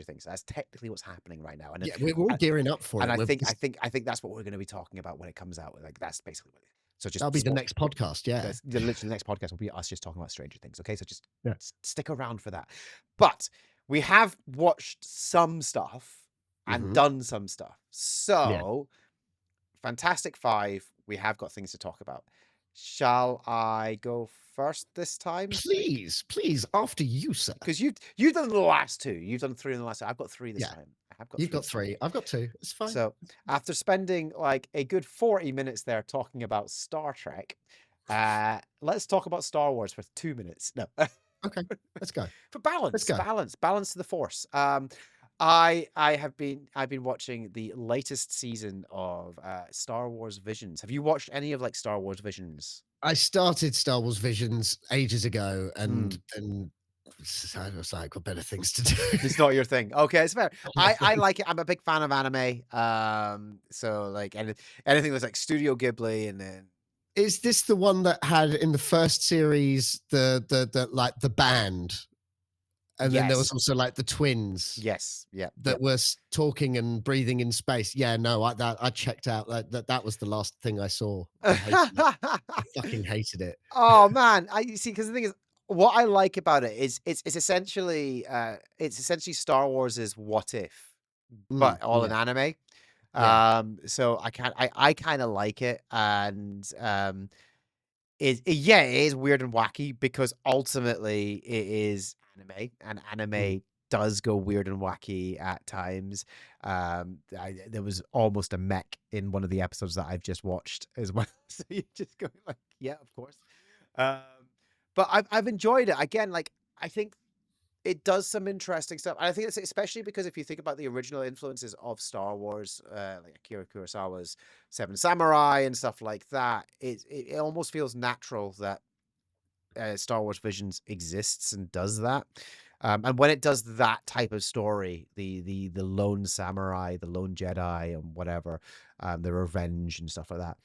Things. That's technically what's happening right now. And yeah, we're gearing up for it. And I think that's what we're going to be talking about when it comes out. Like that's basically what it is. So just that'll be the next podcast. Yeah, literally the next podcast will be us just talking about Stranger Things. Okay, so just stick around for that. But we have watched some stuff and done some stuff. So Fantastic 5, we have got things to talk about. Shall I go first this time. Please, after you, sir. Because you've done the last two. You've done three in the last two. I've got three this time. You've got three. I've got two. It's fine. So after spending like a good 40 minutes there talking about Star Trek, let's talk about Star Wars for 2 minutes. No. Okay, let's go. For balance. Let's go. Balance to the Force. I've been watching the latest season of Star Wars Visions. Have you watched any of like Star Wars Visions? I started Star Wars Visions ages ago, and I was like, got better things to do. It's not your thing. Okay, it's fair. I like it. I'm a big fan of anime. So like anything that's like Studio Ghibli, and then is this the one that had in the first series the like the band, and then there was also like the twins? Yes, yeah, that was talking and breathing in space. Yeah, no, I checked out. That was the last thing I saw. I fucking hated it. Oh man, I see. Because the thing is, what I like about it is it's essentially Star Wars' What If, but all in anime. So I kind of like it, and it is weird and wacky because ultimately it is anime, and anime does go weird and wacky at times. There was almost a mech in one of the episodes that I've just watched as well. So you're just going like, yeah, of course. But I've enjoyed it. Again, like I think it does some interesting stuff. And I think it's especially because if you think about the original influences of Star Wars, like Akira Kurosawa's Seven Samurai and stuff like that, it almost feels natural that Star Wars Visions exists and does that. And when it does that type of story, the lone samurai, the lone Jedi, and whatever, the revenge and stuff like that,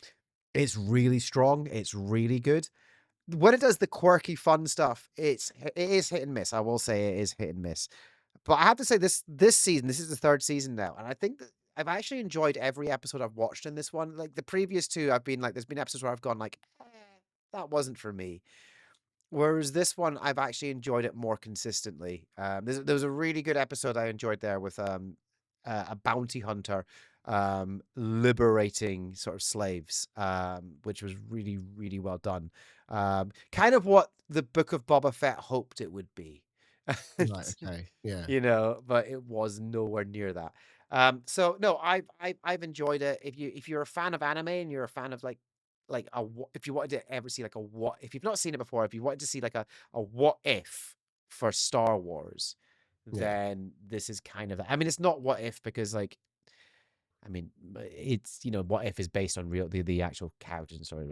it's really strong. It's really good. When it does the quirky, fun stuff, it is hit and miss. I will say it is hit and miss. But I have to say this season, this is the third season now, and I think that I've actually enjoyed every episode I've watched in this one. Like the previous two, I've been like, there's been episodes where I've gone like, that wasn't for me. Whereas this one, I've actually enjoyed it more consistently. There was a really good episode I enjoyed there with a bounty hunter liberating sort of slaves, which was really, really well done. Kind of what the Book of Boba Fett hoped it would be. Right, okay, yeah. You know, but it was nowhere near that. So no, I've enjoyed it. If you're a fan of anime and you're a fan of if you wanted to ever see like a what, if you've not seen it before, if you wanted to see like a what if for Star Wars, then this is kind of, I mean, it's not what if because like, I mean, it's, you know, what if is based on the actual characters and story.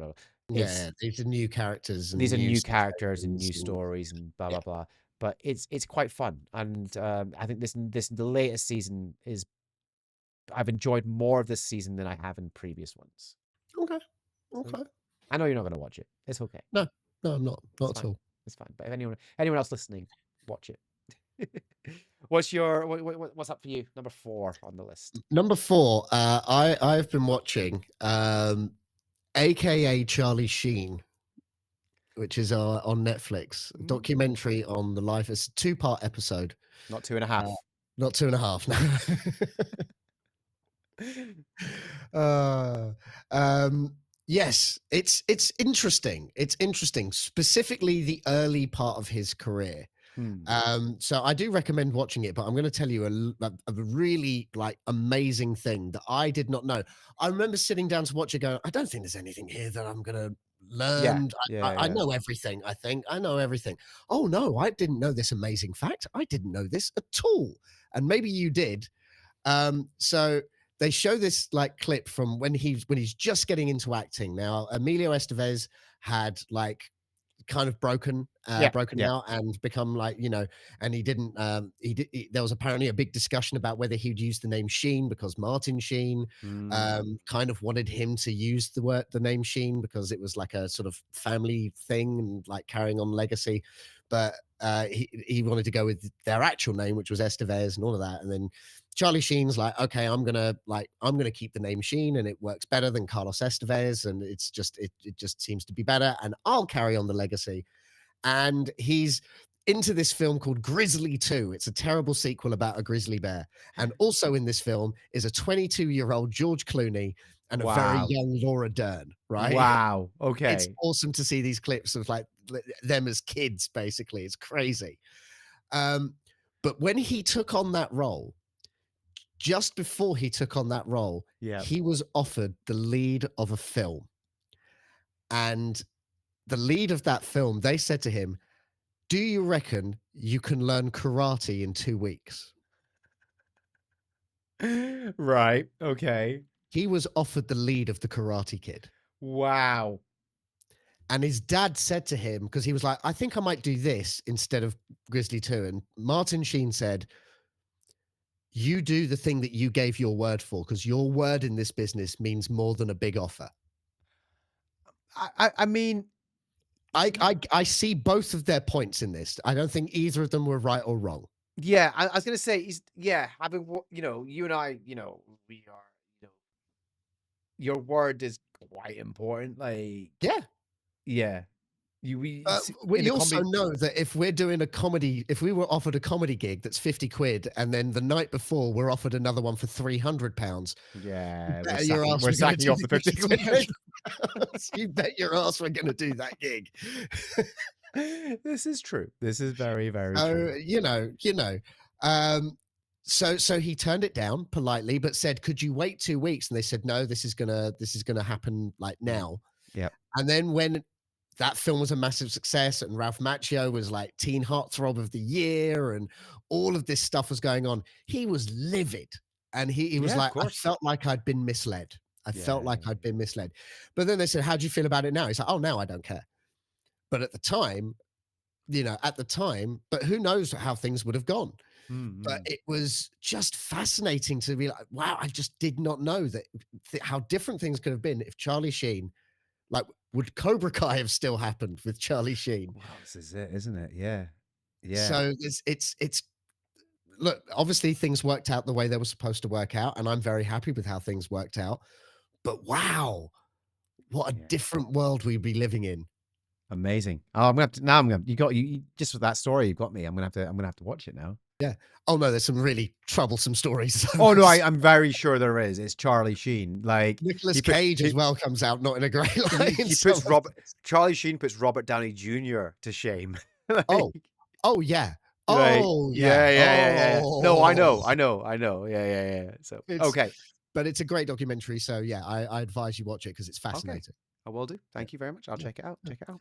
Yeah, these are new characters. And these are new characters and new stories and blah blah blah. But it's quite fun, and I think the latest season is, I've enjoyed more of this season than I have in previous ones. Okay. I know you're not going to watch it. It's okay. No, I'm not. Not at all. It's fine. But if anyone else listening, watch it. What's up for you? Number 4 on the list. Number 4, I've been watching, AKA Charlie Sheen, which is on Netflix, a documentary on the life. It's a 2-part episode. Not 2.5. Not 2.5. No. Yes, it's interesting. It's interesting, specifically the early part of his career. So I do recommend watching it, but I'm going to tell you a really like amazing thing that I did not know. I remember sitting down to watch it going, I don't think there's anything here that I'm going to learn. I know everything. I know everything. Oh no, I didn't know this amazing fact. I didn't know this at all. And maybe you did. So they show this like clip from when he's just getting into acting. Now, Emilio Estevez had like kind of broken out and become like, you know, and he didn't there was apparently a big discussion about whether he'd use the name Sheen because Martin Sheen kind of wanted him to use the name Sheen because it was like a sort of family thing and like carrying on legacy, but he wanted to go with their actual name, which was Estevez and all of that. And then Charlie Sheen's like, okay, I'm gonna keep the name Sheen, and it works better than Carlos Estevez, and it just seems to be better, and I'll carry on the legacy. And he's into this film called Grizzly 2. It's a terrible sequel about a grizzly bear. And also in this film is a 22-year-old George Clooney and a very Wow. young Laura Dern, right? Wow. It's Okay. awesome to see these clips of like them as kids, basically. It's crazy. But when he took on that role, just before he took on that role, Yeah. he was offered the lead of a film. And the lead of that film, they said to him, "Do you reckon you can learn karate in 2 weeks?" Right. Okay. He was offered the lead of the Karate Kid. Wow. And his dad said to him, because he was like, "I think I might do this instead of Grizzly 2." And Martin Sheen said, "You do the thing that you gave your word for, because your word in this business means more than a big offer." I mean, I see both of their points in this. I don't think either of them were right or wrong. yeah, I was gonna say, having you and I, we are, your word is quite important. Like, Yeah. yeah, in We the also comedy. know that if we're doing a comedy, if we were offered a comedy gig that's 50 quid, and then the night before we're offered another one for £300, Yeah, bet your ass we're we're gonna sacking do off the 50 quid. £300. You bet your ass we're gonna do that gig. This is true. This is very, very So, true. So he turned it down politely, but said, "Could you wait 2 weeks?" And they said, "No, this is gonna happen like now." Yep. And then when that film was a massive success and Ralph Macchio was like teen heartthrob of the year and all of this stuff was going on, he was livid. And he was Yeah, of like, "I course. felt like I'd been misled. I felt Yeah. like I'd been misled." But then they said, "How do you feel about it now?" He's like, "Oh, now I don't care." But at the time, but who knows how things would have gone. But Mm-hmm. it was just fascinating to be like, wow, I just did not know that how different things could have been if Charlie Sheen, like, would Cobra Kai have still happened with Charlie Sheen? Wow, this is it, isn't it? Yeah. Yeah. So it's look, obviously things worked out the way they were supposed to work out, and I'm very happy with how things worked out. But wow, what a Yeah. different world we'd be living in. Amazing. Oh, I'm gonna have to now. You just with that story, you got me. I'm gonna have to watch it now. Yeah. Oh no, there's some really troublesome stories. Oh no, I'm very sure there is. It's Charlie Sheen. Like Nicolas Cage as well comes out not in a great light. he puts Charlie Sheen puts Robert Downey Jr. to shame. Oh, Like, oh yeah. like, Oh yeah, yeah. yeah. No, I know. Oh. Yeah. So It's okay, but it's a great documentary. So yeah, I advise you watch it because it's okay, fascinating. I will do. Yeah. Thank you very much. I'll Yeah. check it out. Yeah. Check it out.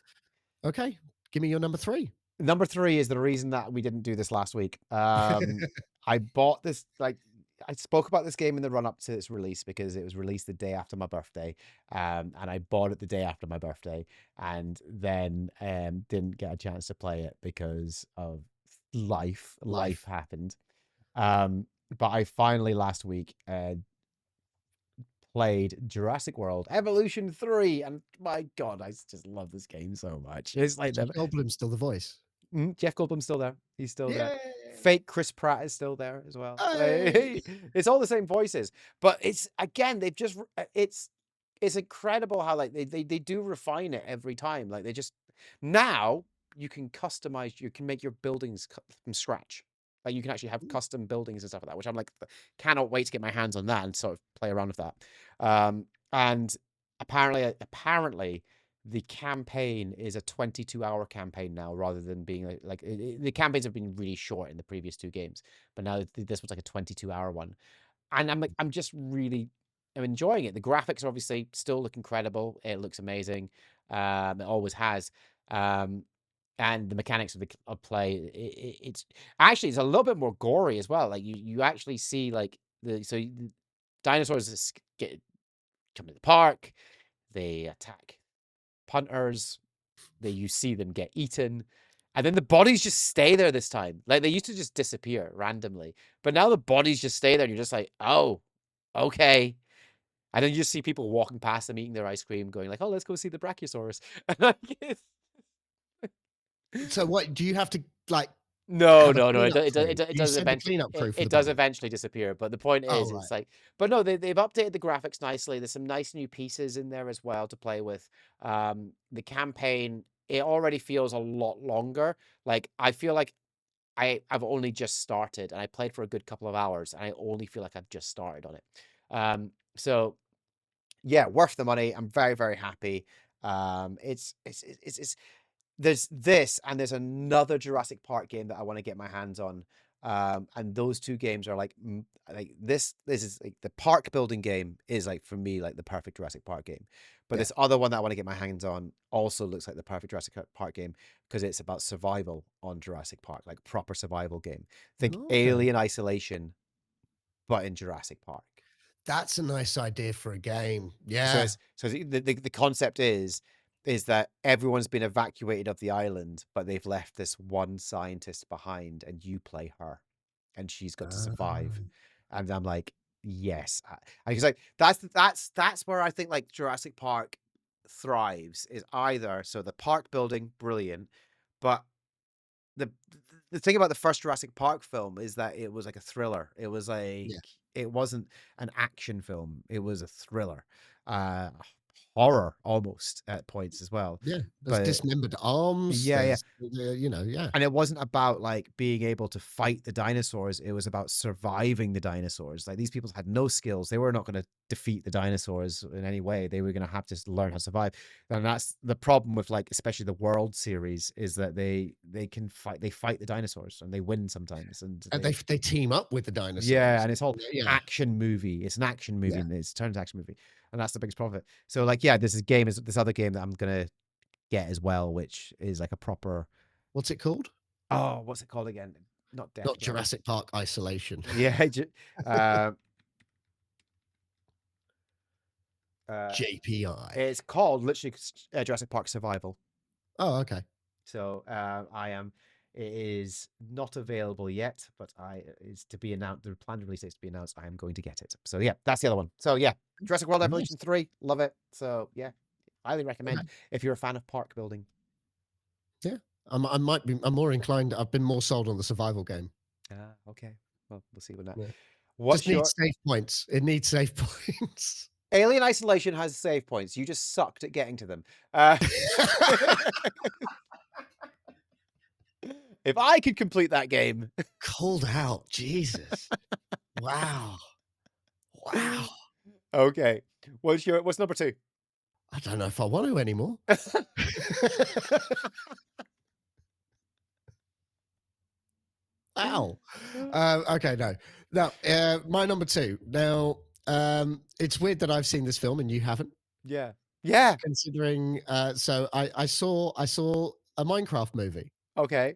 Okay. Give me your number 3. Number 3 is the reason that we didn't do this last week. I bought this, like, I spoke about this game in the run up to its release because it was released the day after my birthday. And I bought it the day after my birthday and then didn't get a chance to play it because of life. Life happened. But I finally last week played Jurassic World Evolution 3, and my God, I just love this game so much. It's like Jeff Goldblum's still the voice. Jeff Goldblum's still there. He's still there. Yeah. Fake Chris Pratt is still there as well. Hey. It's all the same voices, but it's again they've just it's incredible how like they do refine it every time. Like they just now you can customize, you can make your buildings from scratch. Like you can actually have custom buildings and stuff like that, which I'm like cannot wait to get my hands on that and sort of play around with that. And apparently the campaign is a 22-hour campaign now rather than being like the campaigns have been really short in the previous 2 games, but now this was like a 22-hour one. And I'm just really I'm enjoying it. The graphics obviously still look incredible. It looks amazing. It always has. And the mechanics of play, it's actually it's a little bit more gory as well. Like you actually see like the dinosaurs come to the park, they attack punters, you see them get eaten, and then the bodies just stay there this time. Like they used to just disappear randomly, but now the bodies just stay there, and you're just like, oh, okay. And then you just see people walking past them eating their ice cream, going like, oh, let's go see the Brachiosaurus. So what do you have to like? No. Have a It cleanup crew? it Do you does send a eventually. cleanup crew for It the does body? eventually disappear. But the point Oh is, right. it's like, but no, they've updated the graphics nicely. There's some nice new pieces in there as well to play with. The campaign, it already feels a lot longer. Like I feel like I've only just started, and I played for a good couple of hours, and I only feel like I've just started on it. So yeah, worth the money. I'm very, very happy. It's there's this and there's another Jurassic Park game that I want to get my hands on. And those two games are like this is like the park building game is like for me like the perfect Jurassic Park game. But Yeah. this other one that I want to get my hands on also looks like the perfect Jurassic Park game because it's about survival on Jurassic Park, like proper survival game. Think Okay. Alien Isolation, but in Jurassic Park. That's a nice idea for a game. So Yeah. it's so the concept is that everyone's been evacuated of the island, but they've left this one scientist behind, and you play her, and she's got to survive. And I'm like, yes, and he's like, that's where I think like Jurassic Park thrives is either so the park building brilliant, but the the thing about the first Jurassic Park film is that it was like a thriller. It was like it wasn't an action film. It was a thriller. Horror almost at points as well. Yeah. There's But dismembered arms. yeah, yeah. There's, you know, yeah. And it wasn't about like being able to fight the dinosaurs. It was about surviving the dinosaurs. Like these people had no skills. They were not going to defeat the dinosaurs in any way. They were going to have to learn how to survive. And that's the problem with like, especially the World series is that they can fight. They fight the dinosaurs and they win sometimes. And they team up with the dinosaurs. yeah. And it's all action movie. It's an action movie and it's turned into action movie. And that's the biggest profit. So like, yeah, this other game that I'm going to get as well, which is like a proper, what's it called? Oh, what's it called again? Not Jurassic Park Isolation. Yeah. JPI. It's called literally Jurassic Park Survival. Oh, okay. So it is not available yet, but is to be announced. The planned release is to be announced. I am going to get it. So yeah, that's the other one. So yeah, Jurassic World Evolution 3, love it. So yeah, highly recommend if you're a fan of park building. Yeah, I'm more inclined. I've been more sold on the survival game. Okay. Well, we'll see with that. Yeah. What's just needs save points. It needs save points. Alien Isolation has save points. You just sucked at getting to them. If I could complete that game. Called out. Jesus. Wow. Wow. Okay. What's number 2? I don't know if I want to anymore. Ow. Okay, no. Now, my number 2. Now, it's weird that I've seen this film and you haven't. Yeah. Yeah. Considering, so I saw a Minecraft movie. Okay.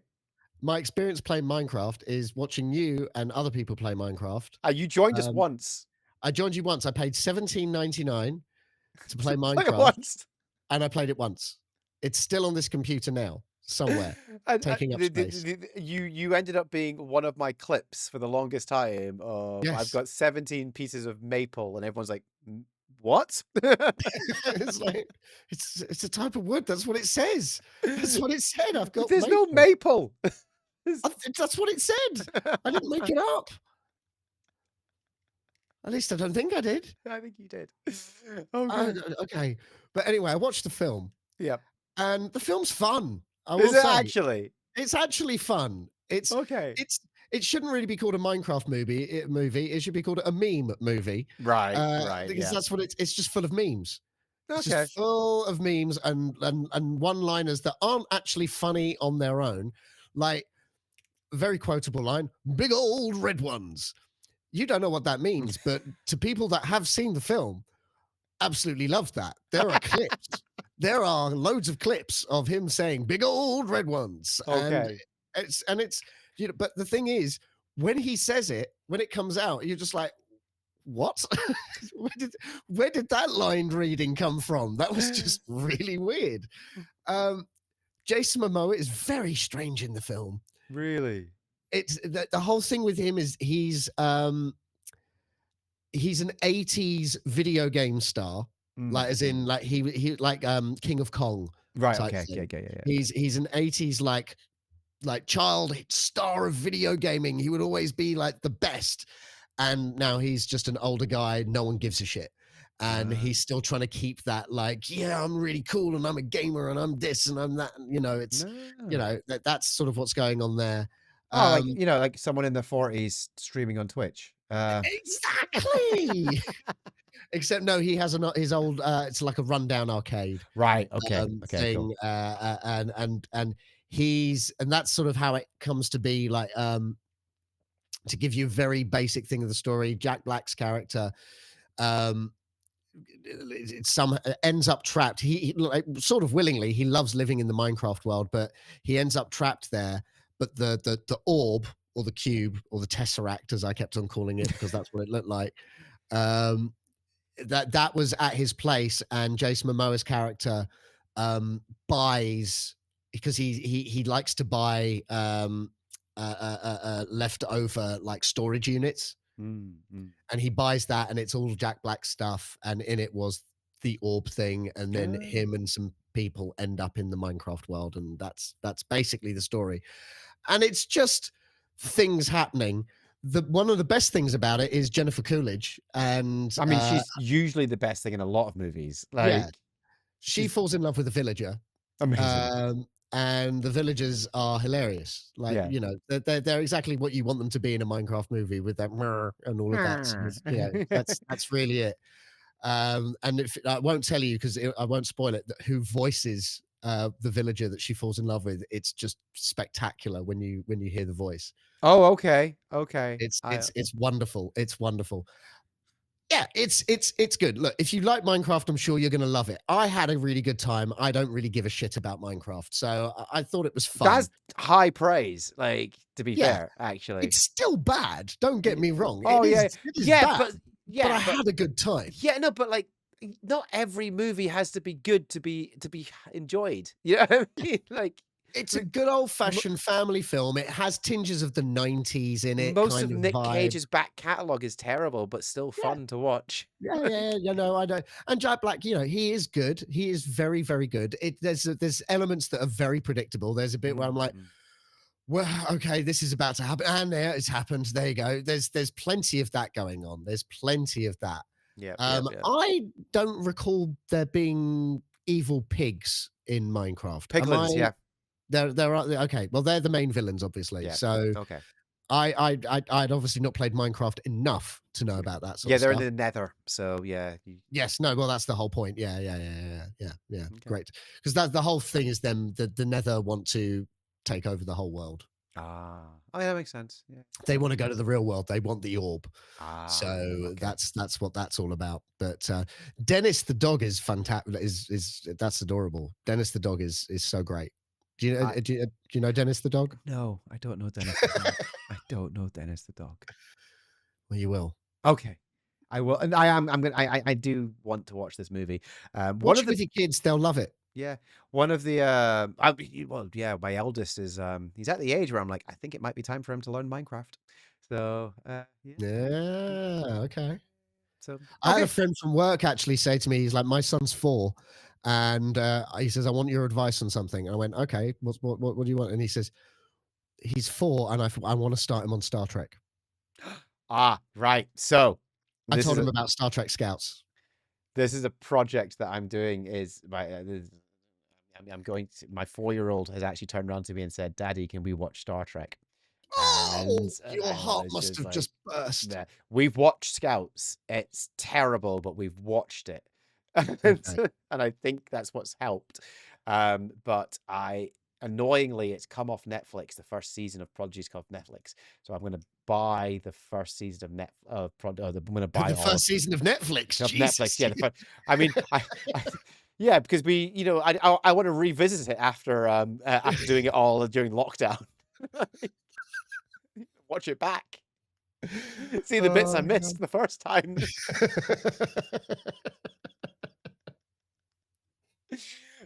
My experience playing Minecraft is watching you and other people play Minecraft. You joined us once. I joined you once. I paid $17.99 to play Minecraft. Play it once. And I played it once. It's still on this computer now, somewhere, taking up space. You ended up being one of my clips for the longest time. I've got 17 pieces of maple, and everyone's like, what? It's like it's a type of wood. That's what it says. That's what it said. I've got. There's no maple. That's what it said. I didn't make it up. At least I don't think I did. I think you did. Okay. But anyway, I watched the film. Yep. And the film's fun. Is it actually? It's actually fun. It's okay. It shouldn't really be called a Minecraft movie. It should be called a meme movie. Right. Right. Because that's what it's just full of memes. Okay. It's just full of memes and one-liners that aren't actually funny on their own. Like, very quotable line, big old red ones. You don't know what that means, but to people that have seen the film, absolutely love that. There are clips. There are loads of clips of him saying big old red ones. Okay. And it's you know, but the thing is, when he says it, when it comes out, you're just like, what? where did that line reading come from? That was just really weird. Jason Momoa is very strange in the film. Really? It's the whole thing with him is he's an 80s video game star, like as in like he like King of Kong. Right. Okay. Yeah. He's an 80s like child star of video gaming. He would always be like the best. And now he's just an older guy. No one gives a shit. And he's still trying to keep that like, yeah, I'm really cool and I'm a gamer and I'm this and I'm that. And, it's, that's sort of what's going on there. Like someone in their 40s streaming on Twitch. Exactly. Except no, he has his old. It's like a rundown arcade Right. Okay. Okay. Cool. thing, and that's sort of how it comes to be. Like, to give you a very basic thing of the story, Jack Black's character, um, some ends up trapped. He like, sort of willingly, he loves living in the Minecraft world, but he ends up trapped there. But the orb or the cube or the tesseract, as I kept on calling it, because that's what it looked like. Um, that was at his place, and Jason Momoa's character buys, because he likes to buy leftover like storage units, Mm. and he buys that, and it's all Jack Black stuff, and in it was the orb thing, and then Ah. him and some people end up in the Minecraft world, and that's basically the story. And it's just things happening. One of the best things about it is Jennifer Coolidge, and I mean, she's usually the best thing in a lot of movies. Like, yeah, she she's falls in love with a villager, amazing. and the villagers are hilarious. Like, Yeah. you know, they're exactly what you want them to be in a Minecraft movie, with that "mrr" and all of that sort of, that's really it. And if I won't tell you, because I won't spoil it, who voices the villager that she falls in love with. It's just spectacular when you hear the voice. Oh, okay. Okay. It's wonderful. It's wonderful. Yeah, it's good. Look, if you like Minecraft, I'm sure you're gonna love it. I had a really good time. I don't really give a shit about Minecraft, so I thought it was fun. That's high praise. Like, to be Yeah, fair, actually. it's still bad. Don't get me wrong. Oh, It yeah. is Yeah, bad, but but I had a good time. yeah, no, but like, not every movie has to be good to be enjoyed. You know what I mean? Like, It's a good old-fashioned family film. It has tinges of the 90s in it, most kind of of Nick vibe. Cage's back catalog is terrible, but still Yeah. fun to watch. Yeah, you know, I know. And Jack Black, you know, he is good. He is very, very good. There's elements that are very predictable. There's a bit where I'm like, Mm. well, okay, this is about to happen, and there it's happened. There you go. There's plenty of that going on. There's plenty of that. Yeah. I don't recall there being evil pigs in Minecraft. Piglins, yeah. There are, okay. Well, they're the main villains, obviously. Yeah. So Okay. I'd obviously not played Minecraft enough to know about that sort Yeah, of they're stuff. in the Nether, so yeah. Yes, no, well, that's the whole point. Yeah. Okay. Great. Because that's the whole thing, is them, the Nether want to take over the whole world. Ah. Oh, yeah, that makes sense. Yeah. They want to go to the real world. They want the orb. So Okay. that's what that's all about. But Dennis the dog is fantastic. That's adorable. Dennis the dog is so great. Do you know? Do you know Dennis the dog? No, I don't know Dennis the dog. I don't know Dennis the dog. Well, you will. Okay. I will, and I'm gonna. I do want to watch this movie. One Watch of it the with your kids; they'll love it. Yeah, one of the well, yeah, my eldest is he's at the age where I'm like, I think it might be time for him to learn Minecraft. So yeah. Yeah. Okay. So I had okay. a friend from work actually say to me, he's like, my son's 4, and he says, I want your advice on something. And I went, okay, what do you want? And he says, he's 4, and I want to start him on Star Trek. Ah, right. So I this told is him a, about Star Trek Scouts. this is a project that I'm doing. Is I'm going to, my 4-year-old has actually turned around to me and said, "Daddy, can we watch Star Trek?" Oh, And your I heart was must have like, just burst. yeah, we've watched Scouts. It's terrible, but we've watched it, Okay. and I think that's what's helped. But annoyingly, it's come off Netflix. The first season of Prodigy's come off Netflix, so I'm going to buy the first season of I'm going to buy The all first season of Netflix. of Netflix. Jesus. Yeah, I mean, yeah, because we, you know, I want to revisit it after after doing it all during lockdown. Watch it back. See the bits I missed the first time.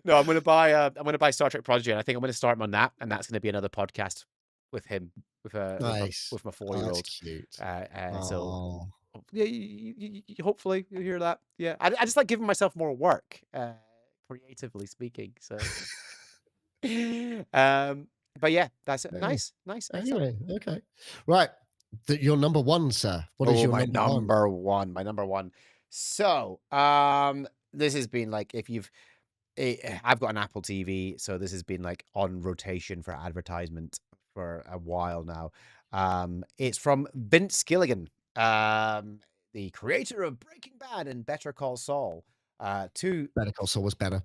No, I'm gonna buy Star Trek Prodigy, and I think I'm gonna start him on that, and that's gonna be another podcast with him, Nice. with my Oh, 4-year-old. that's cute. So Oh. yeah, hopefully you hear that. Yeah, I just like giving myself more work, creatively speaking. So, but yeah, that's it. Yeah. Nice. Anyway, okay. Right. Your number one, sir. What is your my number one? My number one. So, this has been like, I've got an Apple TV, so this has been like on rotation for advertisement for a while now. It's from Vince Gilligan. the creator of Breaking Bad and Better Call Saul. Two Better Call Saul was better.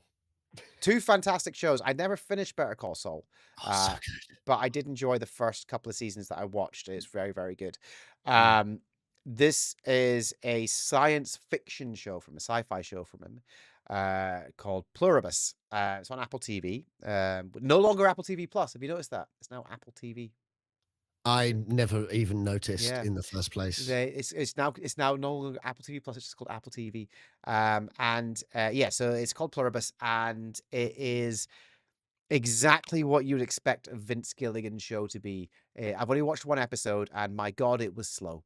fantastic shows. I never finished Better Call Saul, Oh, so good. but I did enjoy the first couple of seasons that I watched. It's very, very good. Mm. This is a science fiction show from a sci-fi show from him called Pluribus. It's on Apple TV. No longer Apple TV Plus. Have you noticed that? It's now Apple TV. I never even noticed Yeah. in the first place. It's now no longer Apple TV Plus. It's just called Apple TV. So it's called Pluribus, and it is exactly what you'd expect a Vince Gilligan show to be. I've only watched one episode, and my God, it was slow.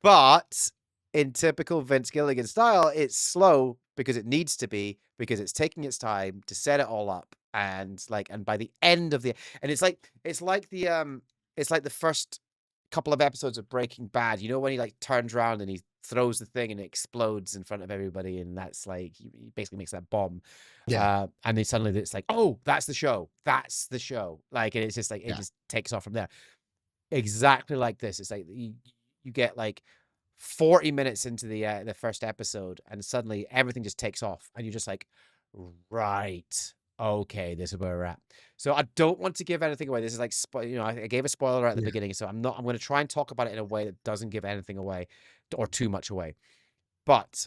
But in typical Vince Gilligan style, it's slow because it needs to be, because it's taking its time to set it all up, and by the end of it's like the first couple of episodes of Breaking Bad. You know, when he like turns around and he throws the thing and it explodes in front of everybody, and that's like he basically makes that bomb. Yeah. And then suddenly it's like, oh, that's the show. That's the show. Like, and it's just like it just takes off from there. Exactly like this. It's like you get like 40 minutes into the first episode, and suddenly everything just takes off, and you're just like, right, okay, this is where we're at. So I don't want to give anything away. This is like, I gave a spoiler at the beginning, so I'm going to try and talk about it in a way that doesn't give anything away or too much away. But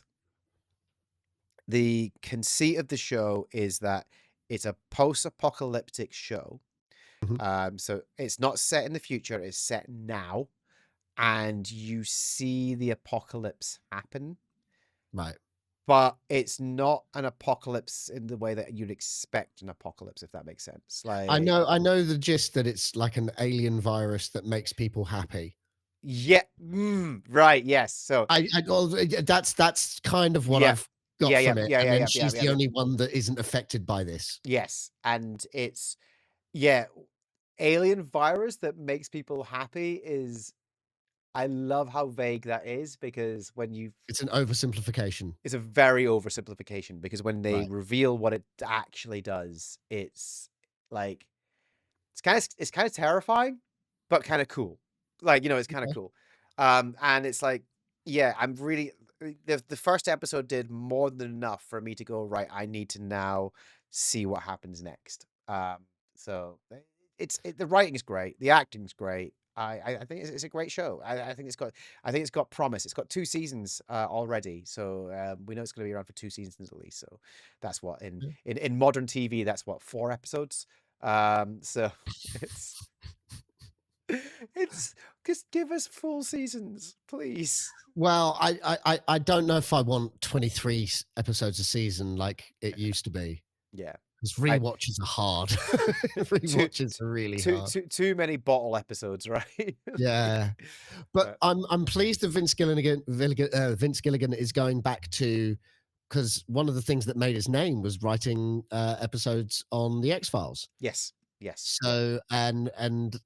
the conceit of the show is that it's a post-apocalyptic show. Mhm. So it's not set in the future, it's set now, and you see the apocalypse happen. Right. But it's not an apocalypse in the way that you'd expect an apocalypse, if that makes sense. Like, I know the gist that it's like an alien virus that makes people happy. yeah, right, yes. So that's kind of what Yeah. I've got Yeah, from it. yeah, And yeah, then yeah, she's yeah, the yeah. only one that isn't affected by this. yes, and it's alien virus that makes people happy is. I love how vague that is, because It's an oversimplification. it's a very oversimplification, because when they Right. reveal what it actually does, it's like it's kind of terrifying, but kind of cool. Like, it's kind of Okay. cool. And it's like, I'm really the first episode did more than enough for me to go, right, I need to now see what happens next. So the writing is great, the acting is great. I think it's a great show. I think it's got promise. It's got 2 seasons already, so we know it's going to be around for 2 seasons at least. So that's what in modern TV, that's what, 4 episodes. So it's just give us full seasons, please. Well, I don't know if I want 23 episodes a season like it used to be. Yeah. Because rewatches are hard. Rewatches are really hard. Too many bottle episodes, right? Yeah. But I'm pleased that Vince Gilligan is going back to, because one of the things that made his name was writing episodes on the X-Files. Yes. So and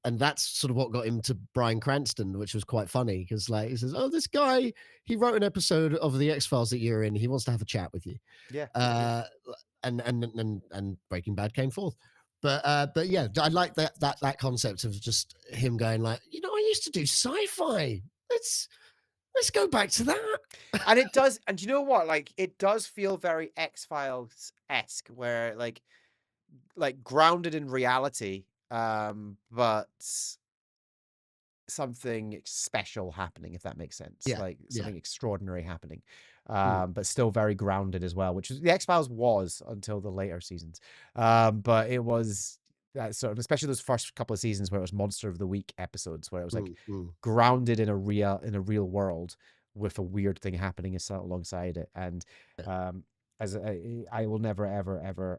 that's sort of what got him to Bryan Cranston, which was quite funny, because like he says, "Oh, this guy, he wrote an episode of the X-Files that you're in. He wants to have a chat with you." Yeah. And Breaking Bad came forth. But yeah, I like that concept of just him going like, I used to do sci-fi. Let's go back to that. And it does, and you know what? Like, it does feel very X-Files-esque, where like grounded in reality, but something special happening, if that makes sense. Yeah, Like yeah. something extraordinary happening, but still very grounded as well, which is the X-Files was until the later seasons. But it was that sort of, especially those first couple of seasons where it was Monster of the Week episodes, where it was like grounded in a real world with a weird thing happening alongside it. And as I will never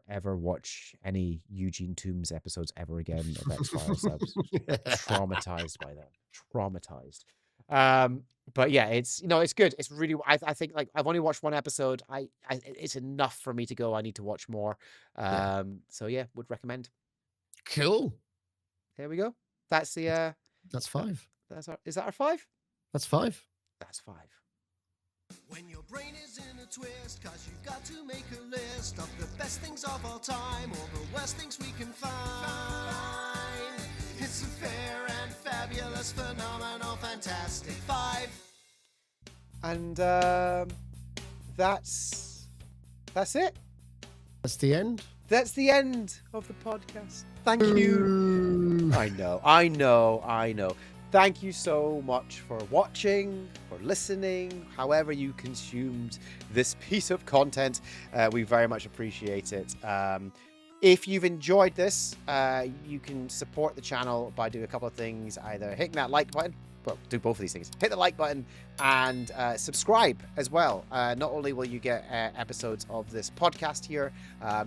ever watch any Eugene Toombs episodes ever again of X-Files. I was traumatized by that. Traumatized. But yeah, it's it's good. It's really, I think, like, I've only watched one episode. It's enough for me to go, I need to watch more. So yeah, would recommend. Cool. There we go. That's the That's 5. Is that our 5? That's 5. That's 5. When your brain is in a twist, cause you've got to make a list of the best things of all time, or the worst things we can find. It's a fair and fabulous fabulous, phenomenal, fantastic five. And that's it. That's the end. That's the end of the podcast. Thank you. I know. Thank you so much for watching, for listening, however you consumed this piece of content. We very much appreciate it. If you've enjoyed this, you can support the channel by doing a couple of things, either hitting that like button, well, do both of these things. Hit the like button and subscribe as well. Not only will you get episodes of this podcast here,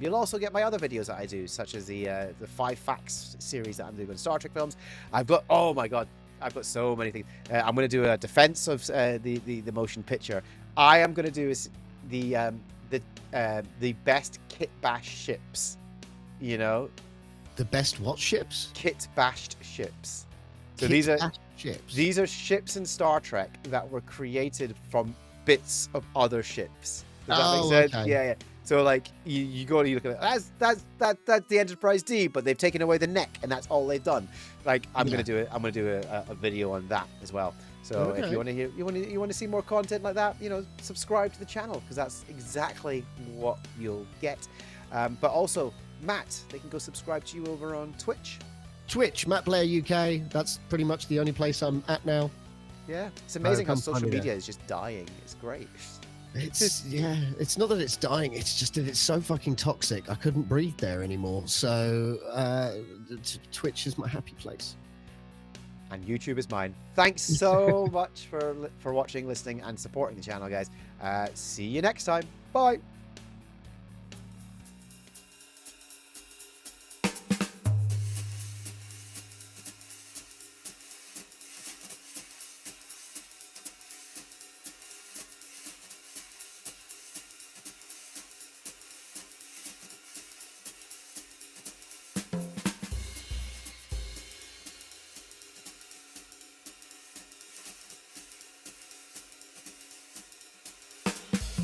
you'll also get my other videos that I do, such as the 5 Facts series that I'm doing on Star Trek films. I've got, oh my god, I've got so many things. I'm going to do a defense of the motion picture. I am going to do the best kit bash ships. You know, the best what ships? Kit bashed ships. So Kit bashed ships. These are ships in Star Trek that were created from bits of other ships. Does that make sense? Okay. Yeah. So like you go and you look at it. That's the Enterprise D, but they've taken away the neck, and that's all they've done. Like I'm gonna do a video on that as well. So if you want to hear, you want to see more content like that, subscribe to the channel, because that's exactly what you'll get. But also, Matt, they can go subscribe to you over on Twitch. Twitch, Matt Blair UK. That's pretty much the only place I'm at now. Yeah, it's amazing how social media is just dying. It's great. It's not that it's dying, it's just that it's so fucking toxic. I couldn't breathe there anymore. So Twitch is my happy place. And YouTube is mine. Thanks so much for watching, listening, and supporting the channel, guys. See you next time. Bye.